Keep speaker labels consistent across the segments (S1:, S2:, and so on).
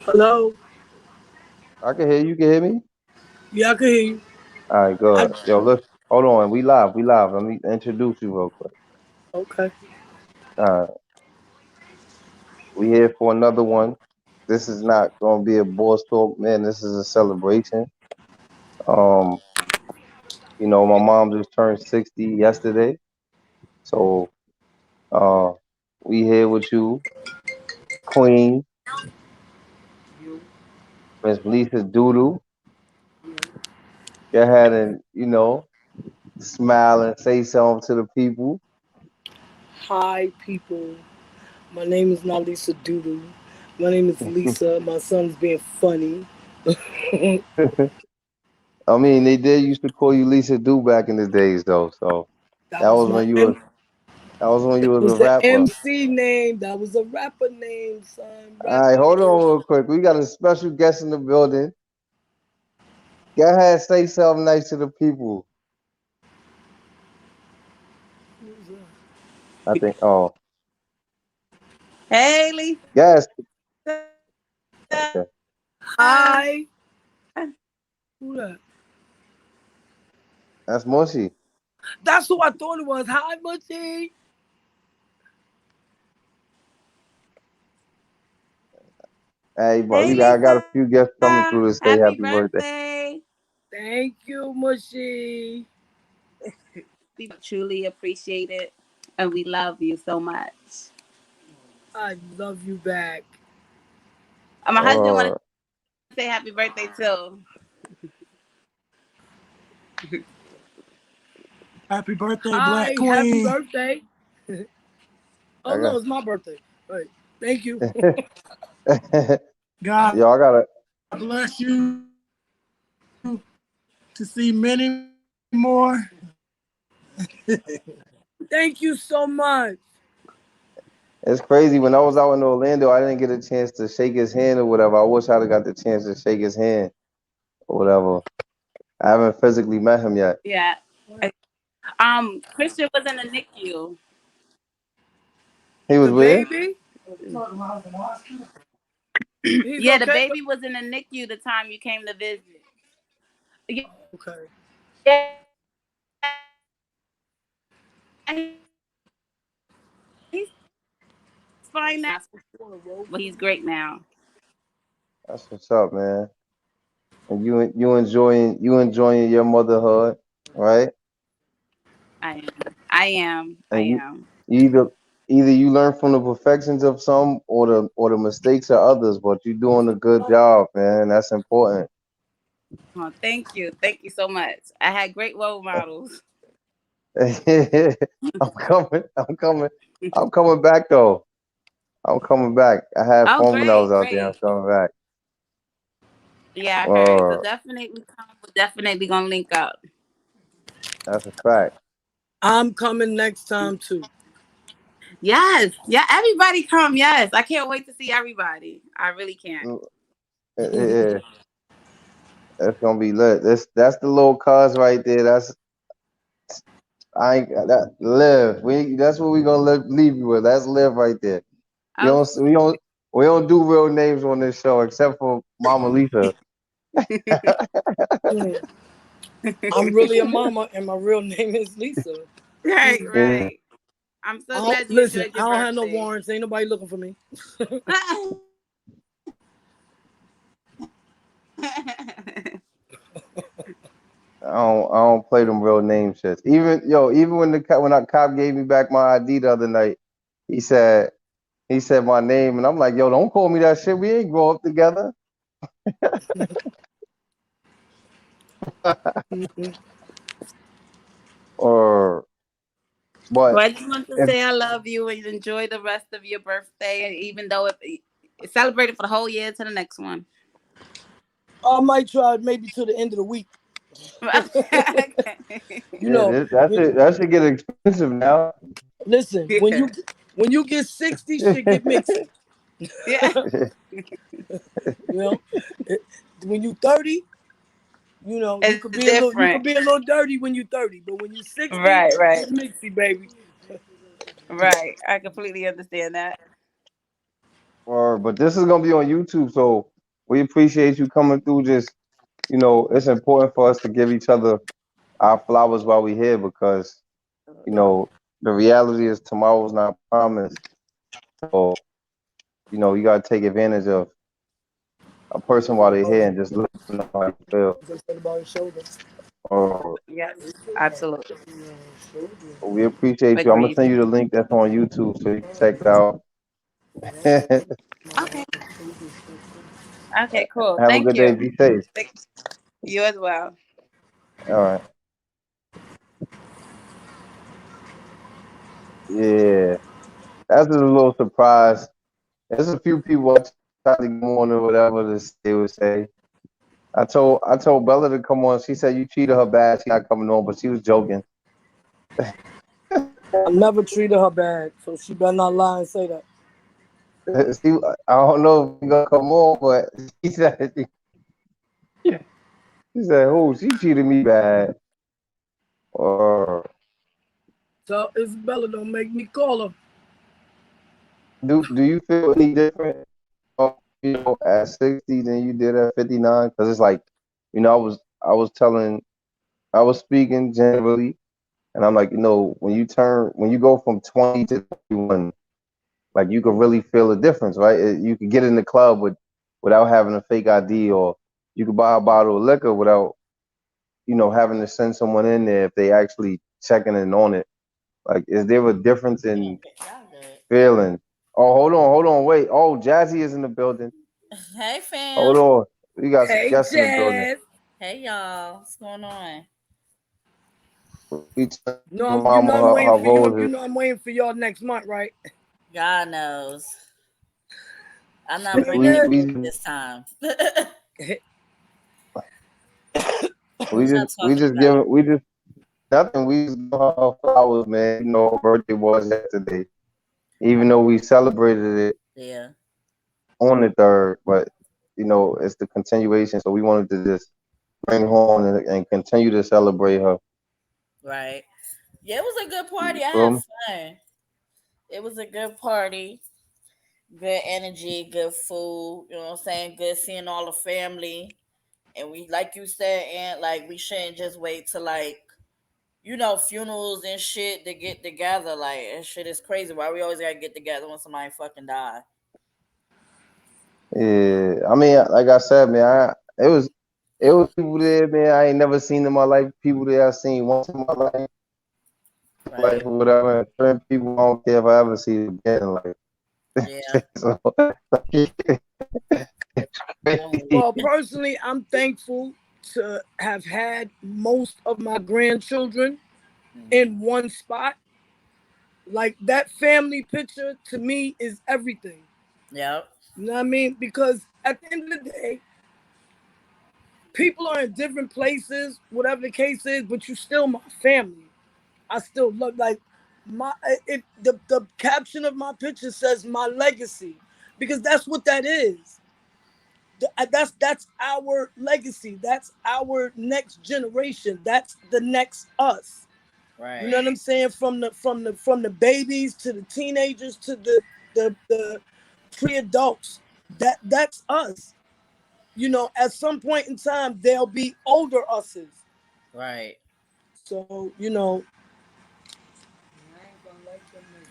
S1: Hello?
S2: I can hear you. Can hear me?
S1: Yeah, I can hear you.
S2: All right,
S1: I,
S2: good. Yo, look, hold on. We live. We live. Let me introduce you real quick.
S1: okay.
S2: Uh, we here for another one. This is not gonna be a boss talk, man. This is a celebration. Um, my mom just turned 60 yesterday, so uh, we here with you, Queen Miss Lisa Doodoo. Go ahead and smile and say something to the people.
S1: Hi, people. My name is not Lisa Doodoo. My name is Lisa. My son's being funny.
S2: I mean, they did used to call you Lisa Do back in the days, though. So
S1: That
S2: that
S1: was
S2: was
S1: my
S2: when you
S1: M.
S2: was that was when you
S1: That
S2: was a
S1: was the
S2: rapper.
S1: MC name. That was a rapper name, son.
S2: All right,
S1: Rapper
S2: hold
S1: name.
S2: on real quick. We got a special guest in the building. Go ahead, say something nice to the people. I think. Oh,
S3: Hey, Lisa.
S2: yes. Okay.
S1: Hi. Who that?
S2: That's Mushy.
S1: That's who I thought it was. Hi, Butchie.
S2: Hey, but
S3: Hey,
S2: I got a
S3: Lisa.
S2: few guests coming through to say
S3: Happy
S2: happy birthday.
S3: birthday.
S1: Thank you, Mushy.
S3: We truly appreciate it. And we love you so much.
S1: I love you back.
S3: My husband want
S2: Uh,
S3: to say happy birthday too.
S4: Happy birthday, Black
S1: Hi, happy
S4: Queen.
S1: birthday. Oh
S2: I
S1: no,
S2: got.
S1: it's my birthday. Right. Thank you.
S4: God
S2: Yo, I got a.
S4: bless you to see many more.
S1: Thank you so much.
S2: It's crazy. When I was out in Orlando, I didn't get a chance to shake his hand or whatever. I wish I'd have got the chance to shake his hand or whatever. I haven't physically met him yet.
S3: Yeah. Christian was in the NICU.
S2: He was
S1: The
S2: where?
S1: baby, he's
S3: Yeah, the
S1: okay.
S3: baby was in the NICU the time you came to visit. Yeah,
S1: Okay.
S3: he's fine now. But he's great now.
S2: That's what's up, man. And you enjoying your motherhood, right?
S3: I am. I am. I
S2: And
S3: am.
S2: you either you learn from the perfections of some or the mistakes of others, but you're doing a good job, man. That's important.
S3: Oh, thank you. Thank you so much. I had great role models.
S2: I'm coming. I'm coming. I'm coming back though. I'm coming back. I had
S3: Oh,
S2: fun when I was
S3: great,
S2: out there. I'm
S3: great.
S2: coming back.
S3: Yeah, I heard. So
S2: Uh,
S3: definitely come. We're definitely gonna link up.
S2: that's a fact.
S1: I'm coming next time too.
S3: Yes. Yeah, everybody come. Yes. I can't wait to see everybody. I really can't.
S2: Mm, yeah, that's gonna be lit. That's the little cuz right there. I ain't that live. That's what we gonna leave you with. That's live right there. We
S3: Oh,
S2: don't we don't we don't do real names on this show except for Mama Lisa.
S1: Mm. I'm really a mama, and my real name is Lisa.
S3: right,
S1: Mm.
S2: Yeah.
S3: right. I'm so
S1: I don't,
S3: glad you
S1: listen,
S3: enjoyed
S1: I
S3: your
S1: don't have no
S3: birthday.
S1: warrants. Ain't nobody looking for me.
S2: I don't play them real name shits. Even when a cop gave me back my ID the other night, he said he said my name and I'm like, yo, don't call me that shit. We ain't grow up together.
S1: Mhm.
S2: Or but
S3: Well, I just want to
S2: if
S3: say I love you and enjoy the rest of your birthday. And even though it's celebrated for the whole year to the next one.
S1: I might try maybe to the end of the week.
S3: Okay.
S1: You
S2: yeah,
S1: know,
S2: that should get expensive now.
S1: listen,
S3: Yeah.
S1: when you get 60, shit get mixy.
S3: Yeah.
S1: You know, It- when you 30, you
S3: It's
S1: you
S3: different.
S1: could be a little dirty when you 30, but when you 60,
S3: Right, right,
S1: it's mixy, baby.
S3: right. I completely understand that.
S2: Or but this is gonna be on YouTube, so we appreciate you coming through. Just it's important for us to give each other our flowers while we're here because the reality is tomorrow's not promised. So you gotta take advantage of a person while they're here and just let them know how you feel.
S1: They said about his shoulder.
S2: Or
S3: Yes, absolutely.
S2: we appreciate you. I'm gonna
S3: Agreed.
S2: send you the link that's on YouTube so you can check it out.
S3: Okay. Okay, cool.
S2: Have a
S3: Thank
S2: good day.
S3: you.
S2: Be safe.
S3: You as well.
S2: All right. Yeah. That's just a little surprise. There's a few people I tried to come on or whatever they would say. I told Bella to come on. She said you treated her bad. She not coming on, but she was joking.
S1: I never treated her bad, so she better not lie and say that.
S2: She, I don't know if she gonna come on, but she said, "Oh, she treated me bad." Or
S1: So Isabella don't make me call her.
S2: do you feel any different, at 60 than you did at 59? Because it's like, I was speaking generally, and I'm like, when you go from 20 to 21, like you can really feel the difference, right? You could get in the club without having a fake ID, or you could buy a bottle of liquor without, having to send someone in there if they actually checking in on it. Like, is there a difference in feeling? Oh, hold on, wait. Oh, Jazzie is in the building.
S5: Hey, fam.
S2: Hold on, we got some
S1: Hey,
S2: guests in the building.
S1: Jazz.
S5: Hey, y'all. What's going on?
S2: We tell
S1: No,
S2: mama her
S1: you
S2: roses.
S1: know I'm waiting for y'all next month, right?
S5: God knows. I'm not
S1: Say
S5: bringing
S2: We
S5: it
S1: that.
S2: we
S5: this time.
S2: we
S5: What
S2: just
S5: y'all
S2: we
S5: talking
S2: just
S5: about?
S2: giving we just nothing. We just give her flowers, man. Her birthday was yesterday, even though we celebrated it
S5: Yeah,
S2: on the third, but it's the continuation. So we wanted to just bring her on and continue to celebrate her.
S5: right. Yeah, it was a good party. I had
S2: Um,
S5: fun. It was a good party. Good energy, good food. You know what I'm saying? Good seeing all the family. And we, like you said, and like we shouldn't just wait to funerals and shit to get together. Like that shit is crazy. Why we always gotta get together when somebody fucking die?
S2: yeah, I mean, like I said, man, it was people there, man. I ain't never seen in my life. People there I seen once in my life
S5: Right.
S2: or whatever. And certain people I don't care if I ever see them again. Like,
S5: Yeah.
S2: so,
S5: Um,
S1: Well, personally, I'm thankful to have had most of my grandchildren
S5: mhm.
S1: in one spot. Like that family picture to me is everything.
S5: Yep.
S1: You know what I mean? Because at the end of the day, people are in different places, whatever the case is, but you still my family. I still love like my the caption of my picture says my legacy because that's what that is. That's our legacy. That's our next generation. That's the next us. You
S5: Right.
S1: know what I'm saying? From the babies to the teenagers to the pre-adults. That's us. At some point in time there'll be older us's.
S5: Right.
S1: So,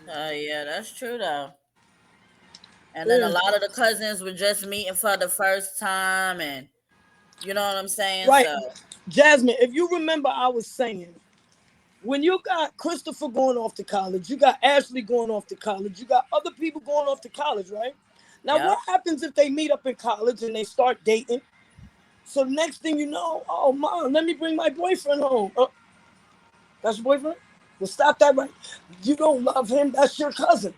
S5: Yeah, that's true though. And then a
S1: yeah.
S5: lot of the cousins were just meeting for the first time, and you know what I'm saying.
S1: Right.
S5: So
S1: Jasmine, if you remember I was saying, when you got Christopher going off to college, you got Ashley going off to college, you got other people going off to college, right? Now,
S5: yep.
S1: what happens if they meet up in college and they start dating? So next thing you know, oh mom, let me bring my boyfriend home. That's your boyfriend? Well, stop that right. You don't love him. That's your cousin.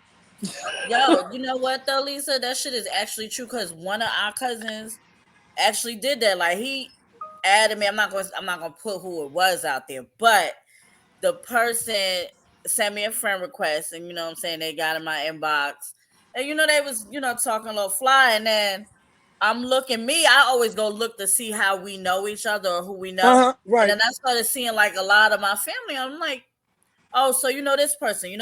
S5: Yo, you know what though, Lisa? That shit is actually true because one of our cousins actually did that. Like he added me. I'm not gonna put who it was out there, but the person sent me a friend request, and you know what I'm saying, they got in my inbox, and they was talking a little fly, and then I'm looking. I always go look to see how we know each other or who we know, and
S1: Right.
S5: then I started seeing like a lot of my family. I'm like, oh, so this person,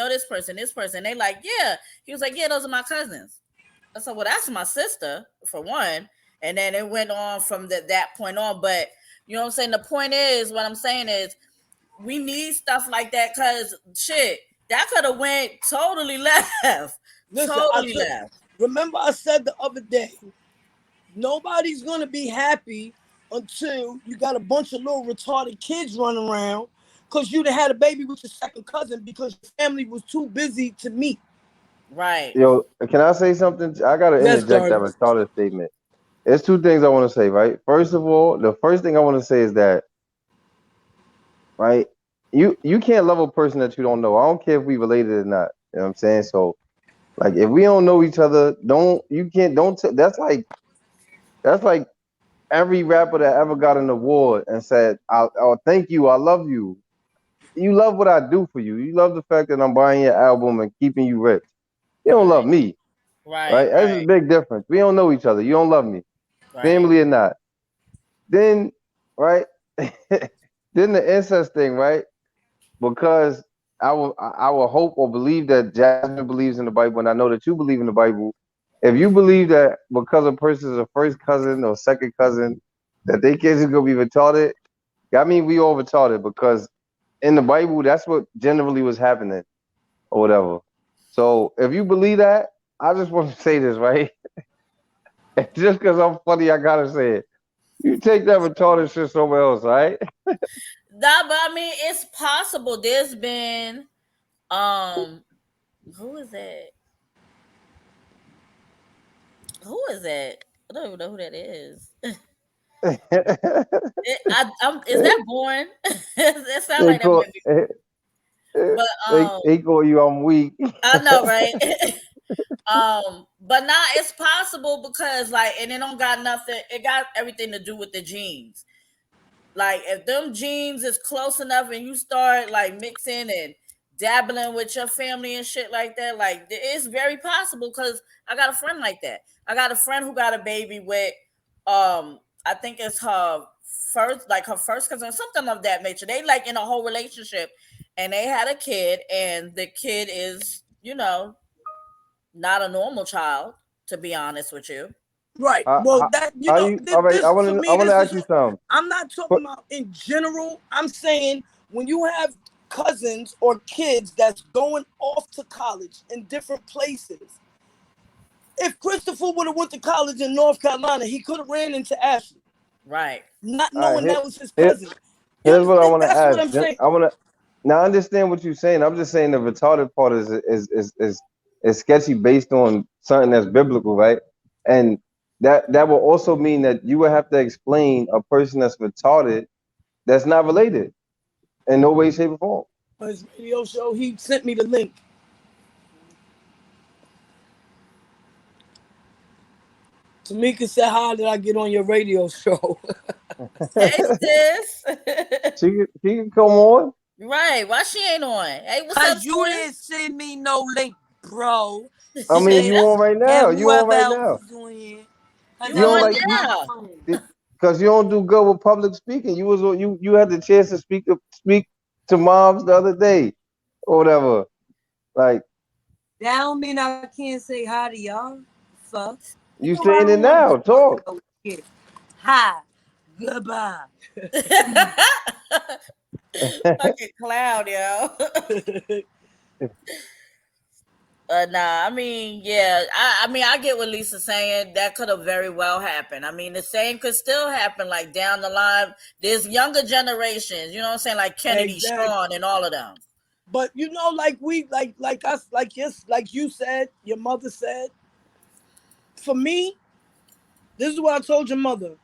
S5: this person. They like, yeah. He was like, yeah, those are my cousins. I said, well, that's my sister for one. And then it went on from that point on. But you know what I'm saying? The point is, what I'm saying is, we need stuff like that because shit, that could have went totally left.
S1: Listen,
S5: Totally left.
S1: remember I said the other day, nobody's gonna be happy until you got a bunch of little retarded kids running around because you'd have had a baby with your second cousin because your family was too busy to meet.
S5: Right.
S2: Yo, can I say something? I gotta
S1: Yes,
S2: interject that
S1: Darby.
S2: retarded statement. There's two things I want to say, right? First of all, the first thing I want to say is that, right, you can't love a person that you don't know. I don't care if we related or not. You know what I'm saying? So, like, if we don't know each other, that's like every rapper that ever got an award and said, "Oh, thank you, I love you." You love what I do for you. You love the fact that I'm buying your album and keeping you rich. You don't love me,
S5: Right.
S2: right? That's a big difference. We don't know each other. You don't love me, family or not. Then, right? Then the incest thing, right? Because I will hope or believe that Jasmine believes in the Bible, and I know that you believe in the Bible. If you believe that because a person is a first cousin or second cousin, that they kids are gonna be retarded, I mean we all retarded because in the Bible that's what generally was happening or whatever. So if you believe that, I just want to say this, right? Just because I'm funny, I gotta say it. You take that retarded shit somewhere else, right?
S5: Nah, but I mean, it's possible. There's been, who is that? Who is that? I don't even know who that is. Is that Born? It sounds
S2: they
S5: like that
S2: call
S5: might be.
S2: they,
S5: But
S2: they call you I'm weak.
S5: I know, right? But nah, it's possible because like, and it don't got nothing. It got everything to do with the genes. Like if them genes is close enough and you start like mixing and dabbling with your family and shit like that, like it's very possible because I got a friend like that. I got a friend who got a baby with I think it's her first cousin, something of that nature. They like in a whole relationship and they had a kid, and the kid is, not a normal child, to be honest with you.
S1: Right.
S2: How,
S1: Well,
S2: how,
S1: that
S2: how you? All right,
S1: this for
S2: I
S1: me,
S2: wanna
S1: this
S2: ask
S1: is.
S2: you something.
S1: I'm not talking about in general. I'm saying when you have cousins or kids that's going off to college in different places. If Christopher would have went to college in North Carolina, he could have ran into Ashley,
S5: Right.
S1: not
S2: All right,
S1: knowing that was his
S2: here,
S1: cousin.
S2: here's what I want to
S1: That's what
S2: ask.
S1: I'm saying.
S2: I want to now I understand what you're saying. I'm just saying the retarded part is sketchy based on something that's biblical, right? And that will also mean that you would have to explain a person that's retarded that's not related in no way, shape, or form.
S1: On his radio show, he sent me the link. Tamika said, "How did I get on your radio show?"
S5: Hey sis.
S2: She can come on.
S5: Right. Why she ain't on? Hey, what's up,
S6: Cause you
S5: sis?
S6: didn't send me no link, bro.
S2: I mean,
S5: Shit,
S2: you
S5: that's
S2: on right now.
S6: And
S2: You on
S6: whoever
S2: right
S6: else
S2: now.
S6: is on here. Cause
S5: you
S2: You
S6: I'm
S2: don't
S5: on
S6: on
S2: like
S6: the
S2: you
S5: now.
S6: microphone.
S2: because you don't do good with public speaking. You had the chance to speak to moms the other day or whatever. Like
S6: That don't mean I can't say hi to y'all. Fuck. You
S2: you
S6: know what? I
S2: saying it
S6: don't want to
S2: now.
S6: go
S2: Talk.
S6: here. Hi. Goodbye.
S5: Fucking clown, yo. Nah, I mean, yeah, I mean, I get what Lisa's saying. That could have very well happened. I mean, the same could still happen, like down the line. There's younger generations, you know what I'm saying, like Kennedy,
S1: Exactly.
S5: Sean, and all of them.
S1: But like we like us like you said, your mother said. For me, this is what I told your mother.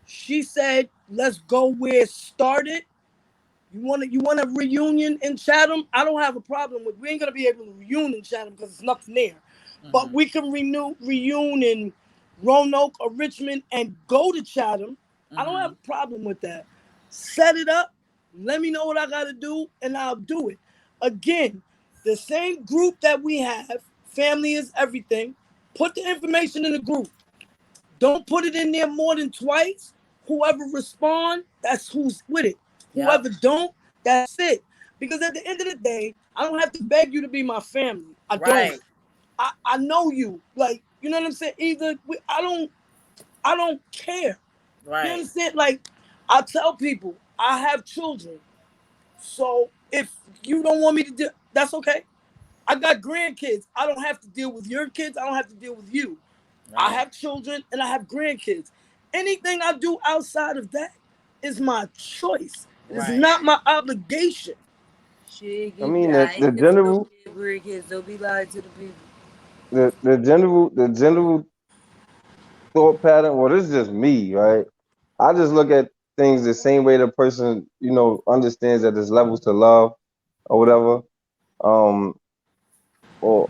S1: She said, "Let's go where it started." You want a reunion in Chatham? I don't have a problem with. We ain't gonna be able to reunion in Chatham because it's nothing there. But we can reunion in Roanoke or Richmond and go to Chatham. I don't have a problem with that. Set it up. Let me know what I gotta do, and I'll do it. Again, the same group that we have. Family is everything. Put the information in the group. Don't put it in there more than twice. Whoever respond, that's who's with it.
S5: Yep.
S1: Whoever don't, that's it. Because at the end of the day, I don't have to beg you to be my family. I don't.
S5: Right.
S1: I know you. Like, You know what I'm saying? I don't care. You
S5: Right.
S1: understand? Like, I tell people, I have children. So if you don't want me to do, that's okay. I got grandkids. I don't have to deal with your kids. I don't have to deal with you. I
S5: Right.
S1: have children and I have grandkids. Anything I do outside of that is my choice. It is
S5: Right.
S1: not my obligation.
S6: Shit,
S2: I
S6: give
S2: mean,
S6: me. I
S2: the
S6: ain't never know
S2: general,
S6: you had grandkids. Don't be lying to the people.
S2: the general thought pattern. Well, this is just me, right? I just look at things the same way the person, understands that there's levels to love or whatever. Um, or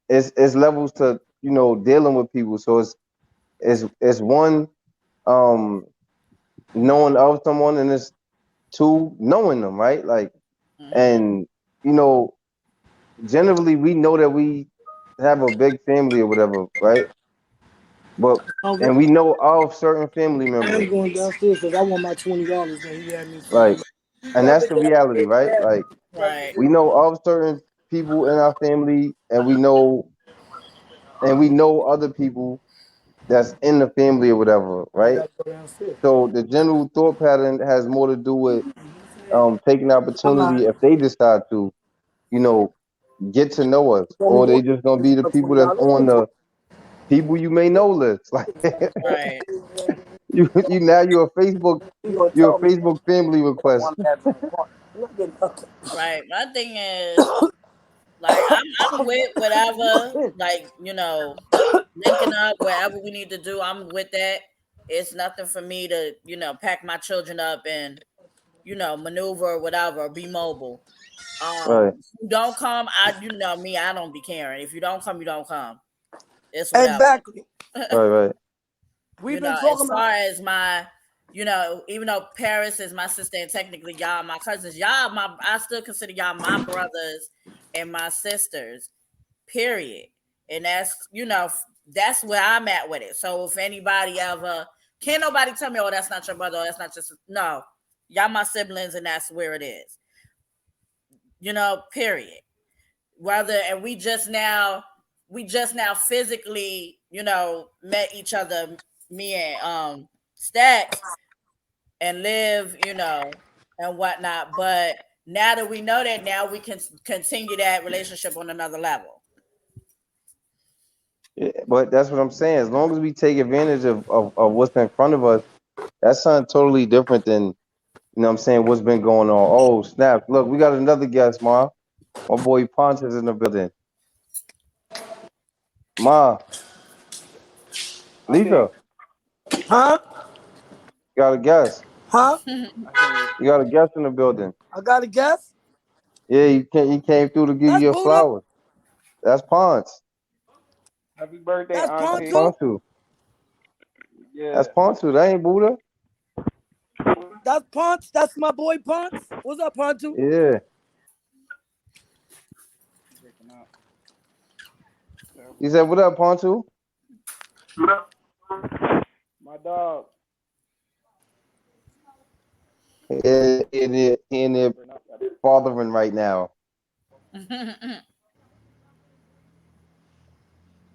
S2: it's levels to dealing with people. So it's one um knowing of someone, and it's two knowing them, right? Like,
S5: Mm-hmm.
S2: and you know, generally we know that we have a big family or whatever, right? But
S1: Okay.
S2: and we know of certain family
S1: I
S2: members,
S1: am going downstairs because I want my $20 that he had me for.
S2: like, and that's the reality, right? Like,
S5: Right.
S2: we know of certain people in our family, and we know other people that's in the family or whatever,
S1: I
S2: right?
S1: gotta go downstairs.
S2: So the general thought pattern has more to do with taking
S1: I'm not.
S2: opportunity if they decide to, you know, get to know us,
S1: Only
S2: or
S1: one.
S2: they just gonna be the
S1: My
S2: people that's on
S1: $20.
S2: the people you may know list. Like,
S5: Right.
S2: you now
S1: You gonna
S2: you're a
S1: tell me
S2: Facebook family
S1: you don't
S2: request.
S1: want to have no part. I'm not getting nothing.
S5: Right. My thing is, like, I'm with whatever, like, linking up wherever we need to do. I'm with that. It's nothing for me to, pack my children up and, maneuver or whatever, or be mobile.
S2: Right,
S5: If you don't come, you know me, I don't be caring. If you don't come, you don't come. It's whatever.
S1: Exactly.
S2: right.
S1: We've been talking
S5: As
S1: about.
S5: far as my, even though Paris is my sister and technically y'all my cousins, I still consider y'all my brothers and my sisters. Period. And that's where I'm at with it. So if anybody ever, can't nobody tell me, oh, that's not your brother, or that's not just no, y'all my siblings, and that's where it is. Period. And we just now physically, met each other, me and Stacks, and live, and whatnot. But now that we know that, now we can continue that relationship on another level.
S2: Yeah, but that's what I'm saying. As long as we take advantage of what's in front of us, that's something totally different than what I'm saying, what's been going on. Oh snap! Look, we got another guest, Ma. My boy Ponce is in the building. Ma, Lisa,
S1: Huh?
S2: got a guest.
S1: Huh?
S2: You got a guest in the building.
S1: I got a guess.
S2: Yeah, he came through to give you
S1: That's
S2: your
S1: Buddha.
S2: flowers. That's Ponce.
S7: Happy birthday,
S1: That's
S2: That's
S7: Auntie.
S1: Pontu.
S2: Ponce.
S7: Yeah.
S2: That's Ponce. That ain't Buddha.
S1: That's Ponce. That's my boy Ponce. What's up, Pontu?
S2: Yeah. He said, "What up, Ponce?"
S7: My dog.
S2: In there fathering right now.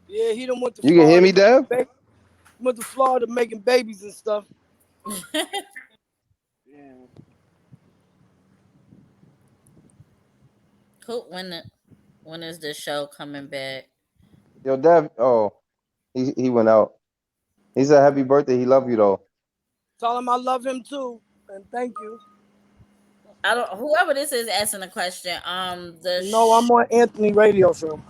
S1: Yeah, he done went to
S2: You can hear
S1: Florida.
S2: me, Dev?
S1: Went to Florida making babies and stuff.
S7: Yeah.
S5: When is the show coming back?
S2: Yo, Dev. Oh, he went out. He said, "Happy birthday." He love you though.
S1: Tell him I love him too, and thank you.
S5: Whoever this is asking a question.
S1: No, I'm on Anthony Radio Show.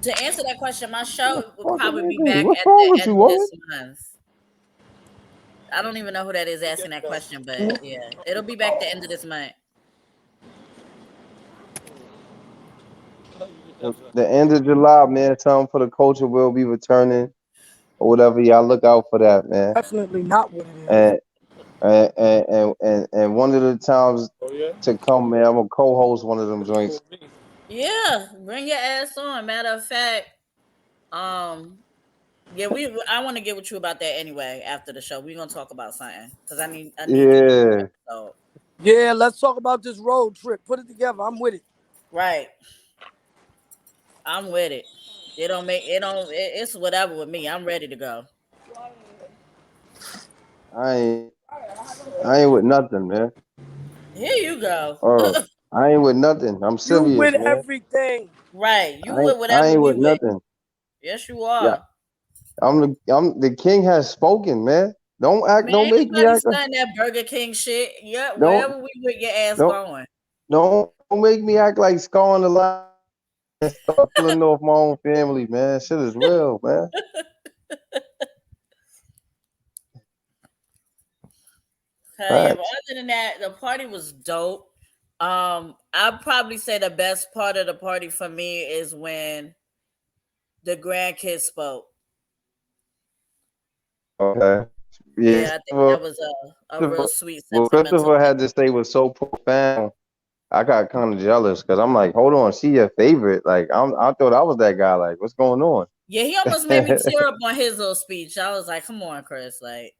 S5: To answer that question, my show will
S2: Fucking
S5: probably be
S2: Anthony,
S5: back
S2: what's
S5: at
S2: wrong
S5: the
S2: with you,
S5: end of
S2: woman?
S5: this month. I don't even know who that is asking that question, but yeah, it'll be back the end of this month.
S2: The end of July, man. Something for the culture will be returning or whatever. Y'all look out for that, man.
S1: Definitely not what it is.
S2: And one of the times to come, man, I'm gonna co-host one of them joints.
S5: Yeah, bring your ass on. Matter of fact, yeah, I want to get with you about that anyway after the show. We're gonna talk about something because I need
S2: Yeah.
S5: that episode.
S1: Yeah, let's talk about this road trip. Put it together. I'm with it.
S5: Right. I'm with it. It don't make it don't. It's whatever with me. I'm ready to go.
S2: I ain't I ain't with nothing, man.
S5: Here you go.
S2: I ain't with nothing. I'm
S1: You
S2: serious,
S1: with
S2: man.
S1: everything.
S5: Right. You with
S2: I
S5: whatever
S2: ain't
S5: we
S2: with
S5: with.
S2: nothing.
S5: Yes, you
S2: Yeah,
S5: are.
S2: I'm the king has spoken, man.
S5: Man,
S2: Don't
S5: ain't
S2: make me
S5: nobody
S2: act like
S5: studying that Burger King shit. Yeah,
S2: don't
S5: wherever we with your ass
S2: don't
S5: going.
S2: don't make me act like scarring the line and start killing off my own family, man. Shit is real, man.
S5: Yeah, but
S2: Facts.
S5: other than that, the party was dope. I'd probably say the best part of the party for me is when the grandkids spoke.
S2: Okay. Yeah.
S5: Yeah, I think that was a real sweet,
S2: What
S5: sentimental
S2: Christopher
S5: thing.
S2: had to say was so profound. I got kind of jealous because I'm like, hold on, she your favorite. Like, I thought I was that guy. Like, what's going on?
S5: Yeah, he almost made me tear up on his little speech. I was like, "Come on, Chris!" Like,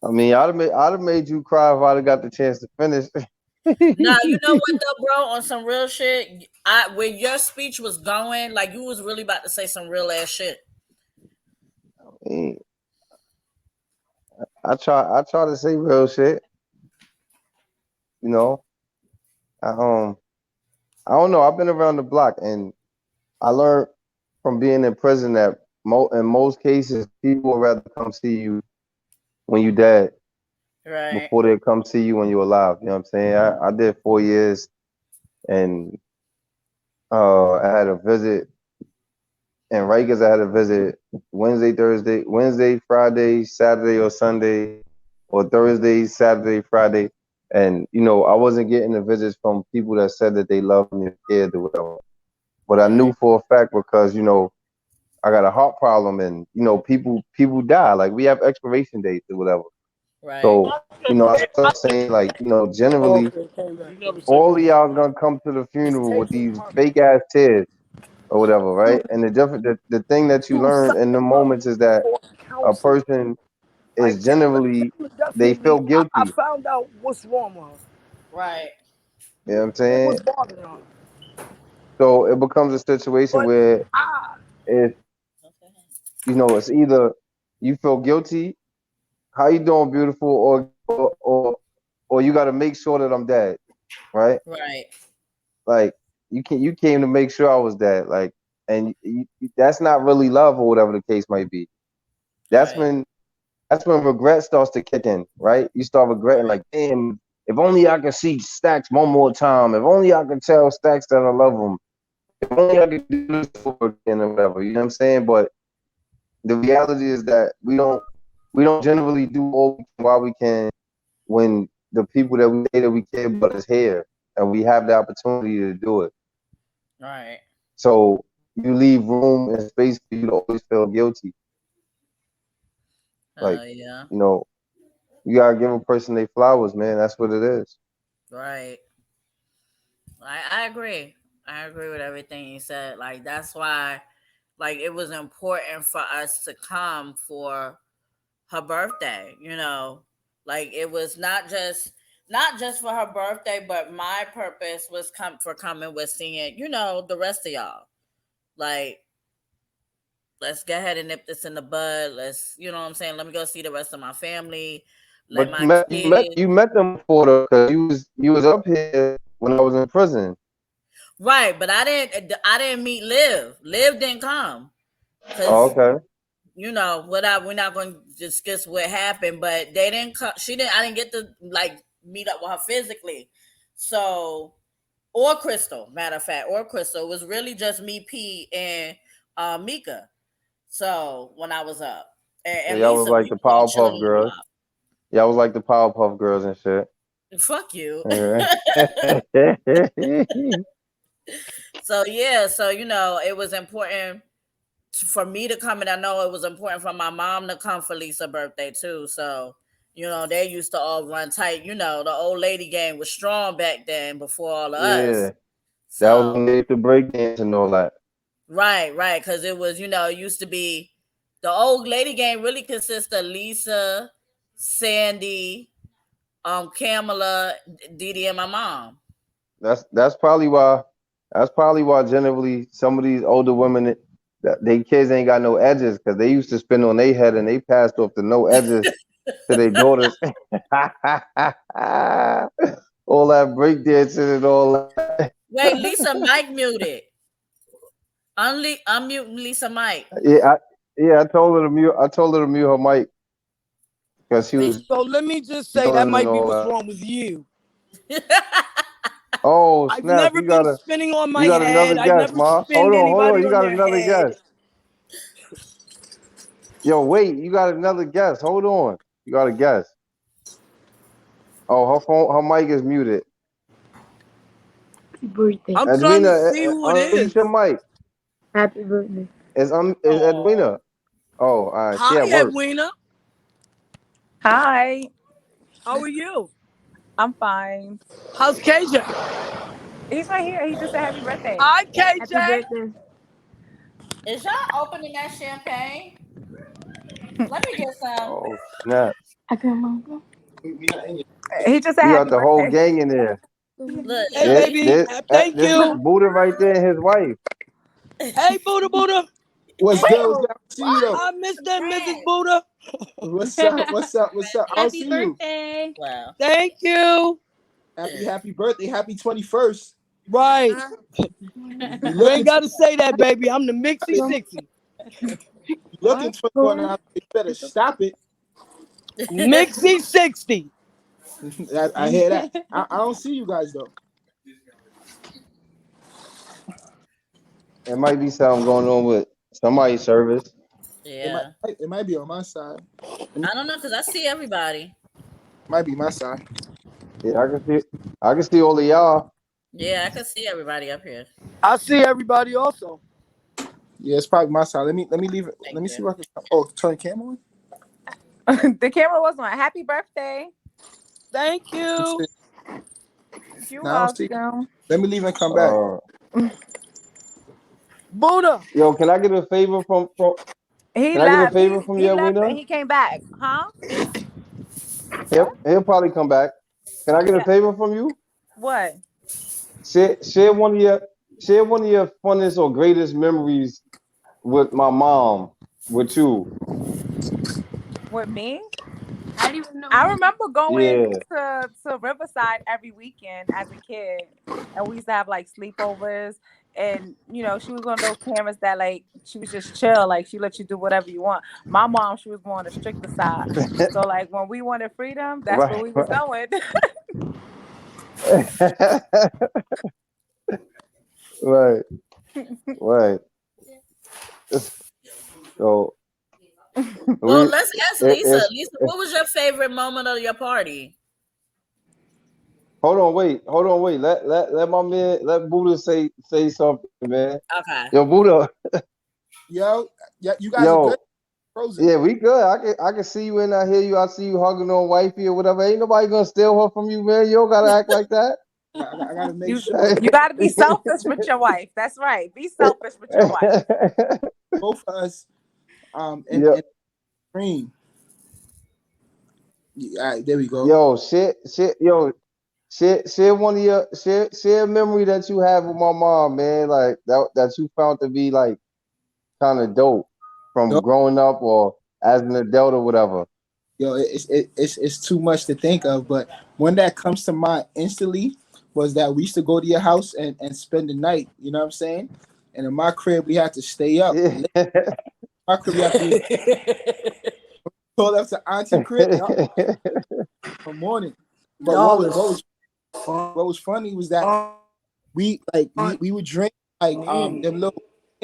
S2: I mean, I'd have made you cry if I'd have got the chance to finish.
S5: nah, you know what though, bro? On some real shit, where your speech was going, like you was really about to say some real ass shit.
S2: I try to say real shit, you know. I, I don't know. I've been around the block, and I learned from being in prison that in most cases, people would rather come see you when you dead
S5: Right,
S2: before they come see you when you're alive. You know what I'm saying? I did 4 years, and I had a visit in Rikers. I had a visit Wednesday, Friday, Saturday or Sunday, or Thursday, Saturday, Friday. And I wasn't getting the visits from people that said that they loved me or cared or whatever. But I knew
S5: right,
S2: for a fact because I got a heart problem, and people die. Like, we have expiration dates or whatever.
S5: right,
S2: So I start saying, like, generally
S1: Okay, came back.
S2: all of y'all gonna come to the funeral with these fake ass tears or whatever, right? And the thing that you
S1: You
S2: learn
S1: suck
S2: in the
S1: up
S2: moments is that
S1: for
S2: a
S1: counseling.
S2: person
S1: Like
S2: is generally,
S1: Taylor
S2: they
S1: definitely.
S2: feel
S1: I
S2: guilty.
S1: found out what's wrong with her.
S5: right.
S2: You know what I'm
S1: What
S2: saying?
S1: was bothering her.
S2: So it becomes a situation
S1: But
S2: where
S1: I,
S2: if it's either you feel guilty, how you doing, beautiful, or you got to make sure that I'm dead, right?
S5: Right,
S2: Like, you came to make sure I was dead, like, and that's not really love or whatever the case might be. That's
S5: right,
S2: when regret starts to kick in, right? You start regretting, like, damn, if only I could see Stacks one more time. If only I could tell Stacks that I love him. If only I could do this over again or whatever. You know what I'm saying? But the reality is that we don't generally do all while we can when the people that we say that we care about is here and we have the opportunity to do it.
S5: right.
S2: So you leave room and space for you to always feel guilty. Like,
S5: Yeah,
S2: you know, you gotta give a person their flowers, man. That's what it is.
S5: right. I agree. I agree with everything you said. Like that's why, like it was important for us to come for her birthday. Like it was not just for her birthday, but my purpose was coming with seeing the rest of y'all. Like let's go ahead and nip this in the bud. Let's what I'm saying. Let me go see the rest of my family. Let
S2: But
S5: my kids.
S2: you met them before though, because you was up here when I was in prison.
S5: Right, but I didn't meet Liv. Liv didn't come
S2: Oh,
S5: because
S2: okay.
S5: we're not going to discuss what happened, but they didn't come. I didn't get to like meet up with her physically. So, or Crystal, matter of fact, or Crystal, it was really just me, P, and Mika. So when I was up,
S2: So
S5: and
S2: y'all was
S5: Lisa,
S2: like
S5: we
S2: the
S5: was all chilling
S2: Powerpuff
S5: on the
S2: Girls.
S5: block.
S2: Y'all was like the Powerpuff Girls and shit.
S5: Fuck you.
S2: Yeah.
S5: So yeah, so it was important for me to come, and I know it was important for my mom to come for Lisa's birthday too. So they used to all run tight. The old lady gang was strong back then before all of us.
S2: Yeah. That was
S5: So
S2: when they used to break dance and all that.
S5: right, because it was it used to be the old lady gang really consists of Lisa, Sandy, Kamala, Didi, and my mom.
S2: That's probably why That's probably why generally some of these older women, they kids ain't got no edges because they used to spin on their head and they passed off the no edges to their daughters. All that breakdancing and all that.
S5: Wait, Lisa Mike muted. Unmute Lisa Mike.
S2: I told her to mute. I told her to mute her mic because she was.
S1: So let me just say that might be what's wrong with you.
S2: Oh
S1: I've
S2: snap!
S1: never been spinning on my
S2: you got
S1: head.
S2: another
S1: I've
S2: guess,
S1: never
S2: Ma.
S1: spinned
S2: Hold on.
S1: anybody
S2: You
S1: on
S2: got
S1: their
S2: another
S1: head.
S2: guess. Yo, wait. You got another guess. Hold on. You got a guess. Oh, her mic is muted.
S6: Happy birthday.
S1: I'm trying to see who it is.
S2: Unmute your mic.
S6: Happy birthday.
S2: It's Edwina. Oh, all right. She
S1: Hi,
S2: at work.
S1: Edwina.
S8: Hi,
S1: How are you?
S8: I'm fine.
S1: How's KJ?
S8: He's right here. He just said happy birthday.
S1: Hi,
S6: Happy
S1: KJ.
S6: birthday.
S5: Is y'all opening that champagne? Let me get some.
S2: Oh snap!
S6: I can remember.
S8: He just said
S2: You
S8: happy
S2: got the whole
S8: birthday.
S2: gang in there.
S5: Look,
S1: Hey, baby. Thank
S2: This
S1: you.
S2: Buddha right there, his wife.
S1: Hey, Buddha.
S7: What's good? What's up? See you though.
S1: Hi, Mr. and Mrs. Buddha.
S7: What's up? What's up? What's up? I'll see you.
S6: birthday.
S5: wow.
S1: Thank you.
S7: Happy birthday. Happy 21st.
S1: Right.
S7: You
S1: You ain't got to say that, baby. I'm the Mixie 60.
S7: looking 21 now. You better stop it.
S1: Mixie 60.
S7: I hear that. I don't see you guys though.
S2: There might be something going on with somebody's service.
S5: Yeah.
S7: It might be on my side.
S5: I don't know because I see everybody.
S7: Might be my side.
S2: Yeah, I can see all of y'all.
S5: Yeah, I can see everybody up here.
S1: I see everybody also.
S7: Yeah, it's probably my side. Let me leave it. Let me see what I can. Oh, turn the camera on.
S8: The camera was on. Happy birthday.
S1: Thank you.
S8: You're
S7: Now see.
S8: welcome.
S7: Let me leave and come back.
S1: Buddha.
S2: Yo, can I get a favor from
S8: He
S2: Can I get a
S8: left.
S2: favor from
S8: He
S2: you,
S8: left
S2: Edwina?
S8: and he came back. Huh?
S2: He'll probably come back. Can I get a favor from you?
S8: What?
S2: Share one of your funnest or greatest memories with my mom, with you.
S8: With me?
S6: I didn't even know.
S8: I remember going
S2: Yeah.
S8: to Riverside every weekend as a kid, and we used to have like sleepovers. And you know, she was one of those parents that like she was just chill, like she let you do whatever you want. My mom, she was more on the stricter side. So like when we wanted freedom, that's where we was going.
S2: Right. So
S5: Well, let's ask Lisa. Lisa,
S2: if,
S5: what was your favorite moment of your party?
S2: hold on, wait. Let my man, let Buddha say something, man.
S5: Okay.
S2: Yo, Buddha.
S7: Yo, yeah, you guys are good. Frozen.
S2: Yeah, we good. I can see you and I hear you. I see you hugging on wifey or whatever. Ain't nobody gonna steal her from you, man. You don't gotta act like that.
S7: I gotta make sure.
S8: You gotta be selfish with your wife. That's right. Be selfish with your wife.
S7: Both of us, and dream. Yeah, all right, there we go.
S2: Yo, share one of your share a memory that you have with my mom, man. Like that you found to be like kind of dope from growing up or as an adult or whatever.
S7: Yo, it's too much to think of, but one that comes to mind instantly was that we used to go to your house and spend the night. You know what I'm saying? And in my crib, we had to stay up. My crib, we had to pull up to Auntie crib for morning. But what was funny was that we would drink like them little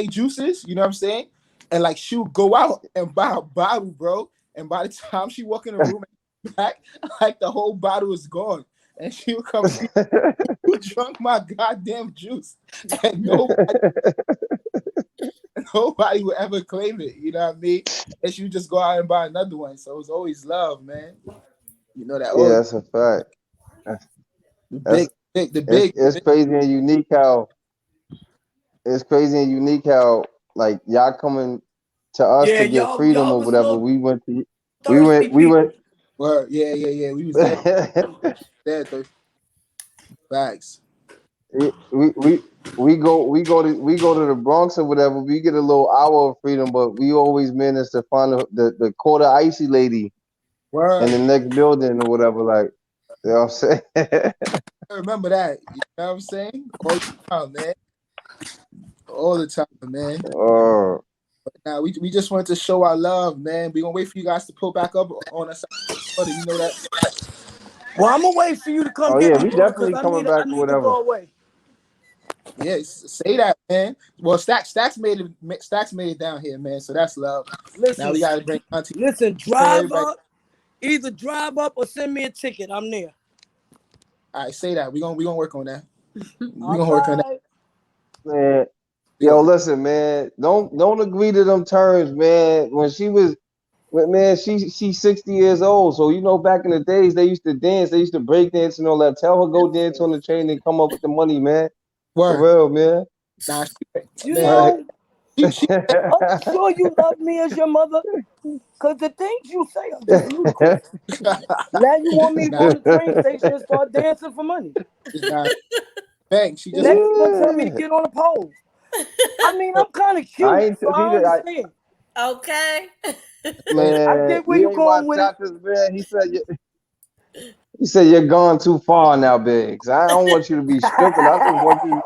S7: juices. You know what I'm saying? And like she would go out and buy a bottle, bro. And by the time she walk in the room and back, like the whole bottle was gone. And she would come see who drunk my goddamn juice. And nobody would ever claim it. You know what I mean? And she would just go out and buy another one. So it was always love, man. You know that.
S2: Yeah, that's a fact. It's crazy and unique how like y'all coming to us to get freedom or whatever. We went.
S7: Well, yeah. We was there. Facts.
S2: we go to the Bronx or whatever. We get a little hour of freedom, but we always manage to find the quarter icy lady in the
S7: Word.
S2: next building or whatever. Like, you know what I'm saying?
S7: I remember that. You know what I'm saying? All the time, man. All the time, man.
S2: Oh,
S7: Now we just wanted to show our love, man. We gonna wait for you guys to pull back up on us. You know that.
S1: Well, I'm gonna wait for you to come
S2: oh
S1: get
S2: yeah,
S1: me,
S2: we
S1: bro, because
S2: definitely coming
S1: I
S2: back or
S1: need to
S2: whatever.
S1: go away.
S7: Yeah, say that, man. Well, Stacks made it down here, man. So that's love. Now we gotta bring Auntie.
S1: Listen,
S7: Bring
S1: drive
S7: everybody.
S1: up, either drive up or send me a ticket. I'm there.
S7: All right, say that. We gonna work on that. We
S1: All
S7: gonna work on that.
S1: right.
S2: Man, yo,
S7: Yo,
S2: listen, man. Don't agree to them terms, man. Man, she's 60 years old. So back in the days they used to dance, they used to break dance and all that. Tell her go dance on the train and come up with the money, man. For
S7: word.
S2: real, man.
S7: Nah,
S1: You
S7: man.
S2: Like,
S1: know,
S7: She
S1: are you sure you love me as your mother? Because the things you say are just ludicrous. Now you want me to go
S7: nah,
S1: to the train station and start dancing for money.
S7: nah. Bang. She just
S1: Next you gonna tell me to get on a pole. I mean, I'm kind of
S2: I
S1: cute,
S2: ain't
S1: so I understand.
S5: Okay.
S1: I
S2: man.
S1: get where
S2: You
S1: you
S2: ain't watch
S1: going with it.
S2: Choppers, man. He said you're gone too far now, Biggs. I don't want you to be stripping. I just want you.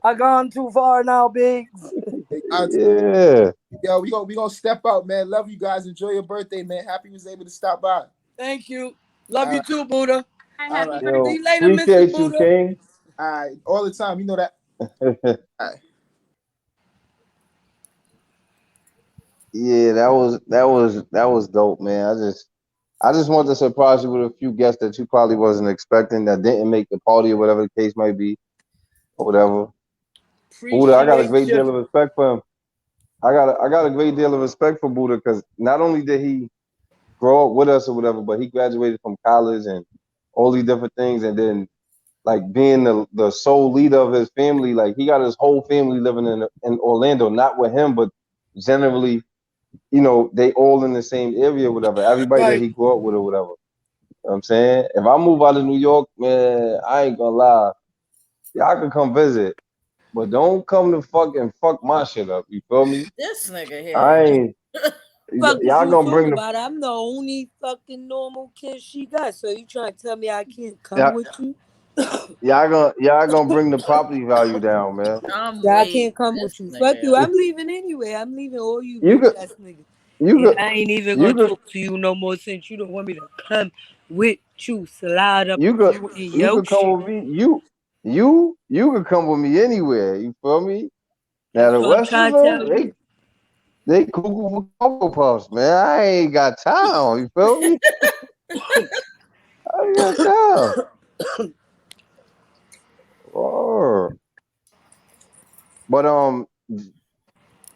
S1: I gone too far now, Biggs.
S7: Auntie.
S2: Yeah.
S7: Yo, we gonna step out, man. Love you guys. Enjoy your birthday, man. Happy you was able to stop by.
S1: Thank you. Love
S7: All
S1: you
S7: right,
S1: too, Buddha.
S7: all right,
S1: See
S2: Yo,
S1: you later, Mrs.
S2: appreciate you,
S1: Buddha.
S2: King.
S7: all right. All the time. You know that. All right.
S2: Yeah, that was dope, man. I just wanted to surprise you with a few guests that you probably wasn't expecting that didn't make the party or whatever the case might be or whatever. Buddha, I got a
S1: Appreciate
S2: great
S1: you.
S2: deal of respect for him. I got a great deal of respect for Buddha because not only did he grow up with us or whatever, but he graduated from college and all these different things, and then like being the sole leader of his family, like he got his whole family living in Orlando, not with him, but generally, they all in the same area, or whatever. Everybody that
S1: Right.
S2: he grew up with or whatever. You know what I'm saying? If I move out of New York, man, I ain't gonna lie. Y'all can come visit, but don't come to fuck my shit up. You feel me?
S5: This nigga
S2: I
S5: here.
S2: ain't.
S6: Fuck is
S2: Y'all
S6: you
S2: gonna
S6: talking
S2: bring the
S6: about? I'm the only fucking normal kid she got. So you trying to tell me I can't come
S2: y'all,
S6: with you?
S2: y'all gonna bring the property value down, man.
S5: I'm
S6: Yeah, I
S5: weak.
S6: can't come
S5: This
S6: with you. Fuck
S5: nigga.
S6: you. I'm leaving anyway. I'm leaving all you
S2: You
S6: bitch
S2: could,
S6: ass niggas.
S2: you
S6: And
S2: could,
S6: I ain't even
S2: you
S6: gonna
S2: could,
S6: talk to you no more since you don't want me to come with you. Slide up
S2: you could,
S6: you in
S2: you
S6: your
S2: could come
S6: shit.
S2: with me. You could come with me anywhere. You feel me? Now
S6: That's
S2: the
S6: what I'm
S2: rest of
S6: trying to
S2: them,
S6: tell
S2: they
S6: you.
S2: they cuckoo for cocoa puffs, man. I ain't got time. You feel me? I ain't got time. Oh. But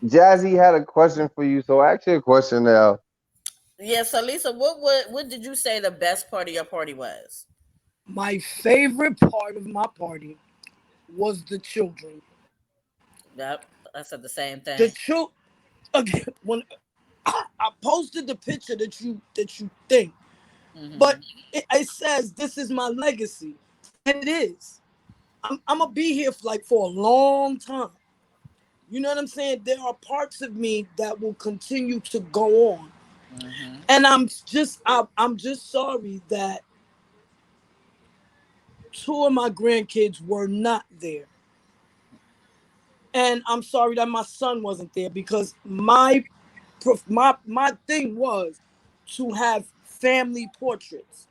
S2: Jazzie had a question for you, so ask you a question now.
S5: Yeah, so Lisa, what did you say the best part of your party was?
S1: My favorite part of my party was the children.
S5: Yep, I said the same
S1: The
S5: thing.
S1: children. Again, when I posted the picture that you think, but
S5: Mm-hmm.
S1: it says this is my legacy, and it is. I'm gonna be here for a long time. You know what I'm saying? There are parts of me that will continue to go on,
S5: Mm-hmm.
S1: and I'm just sorry that two of my grandkids were not there, and I'm sorry that my son wasn't there because my thing was to have family portraits.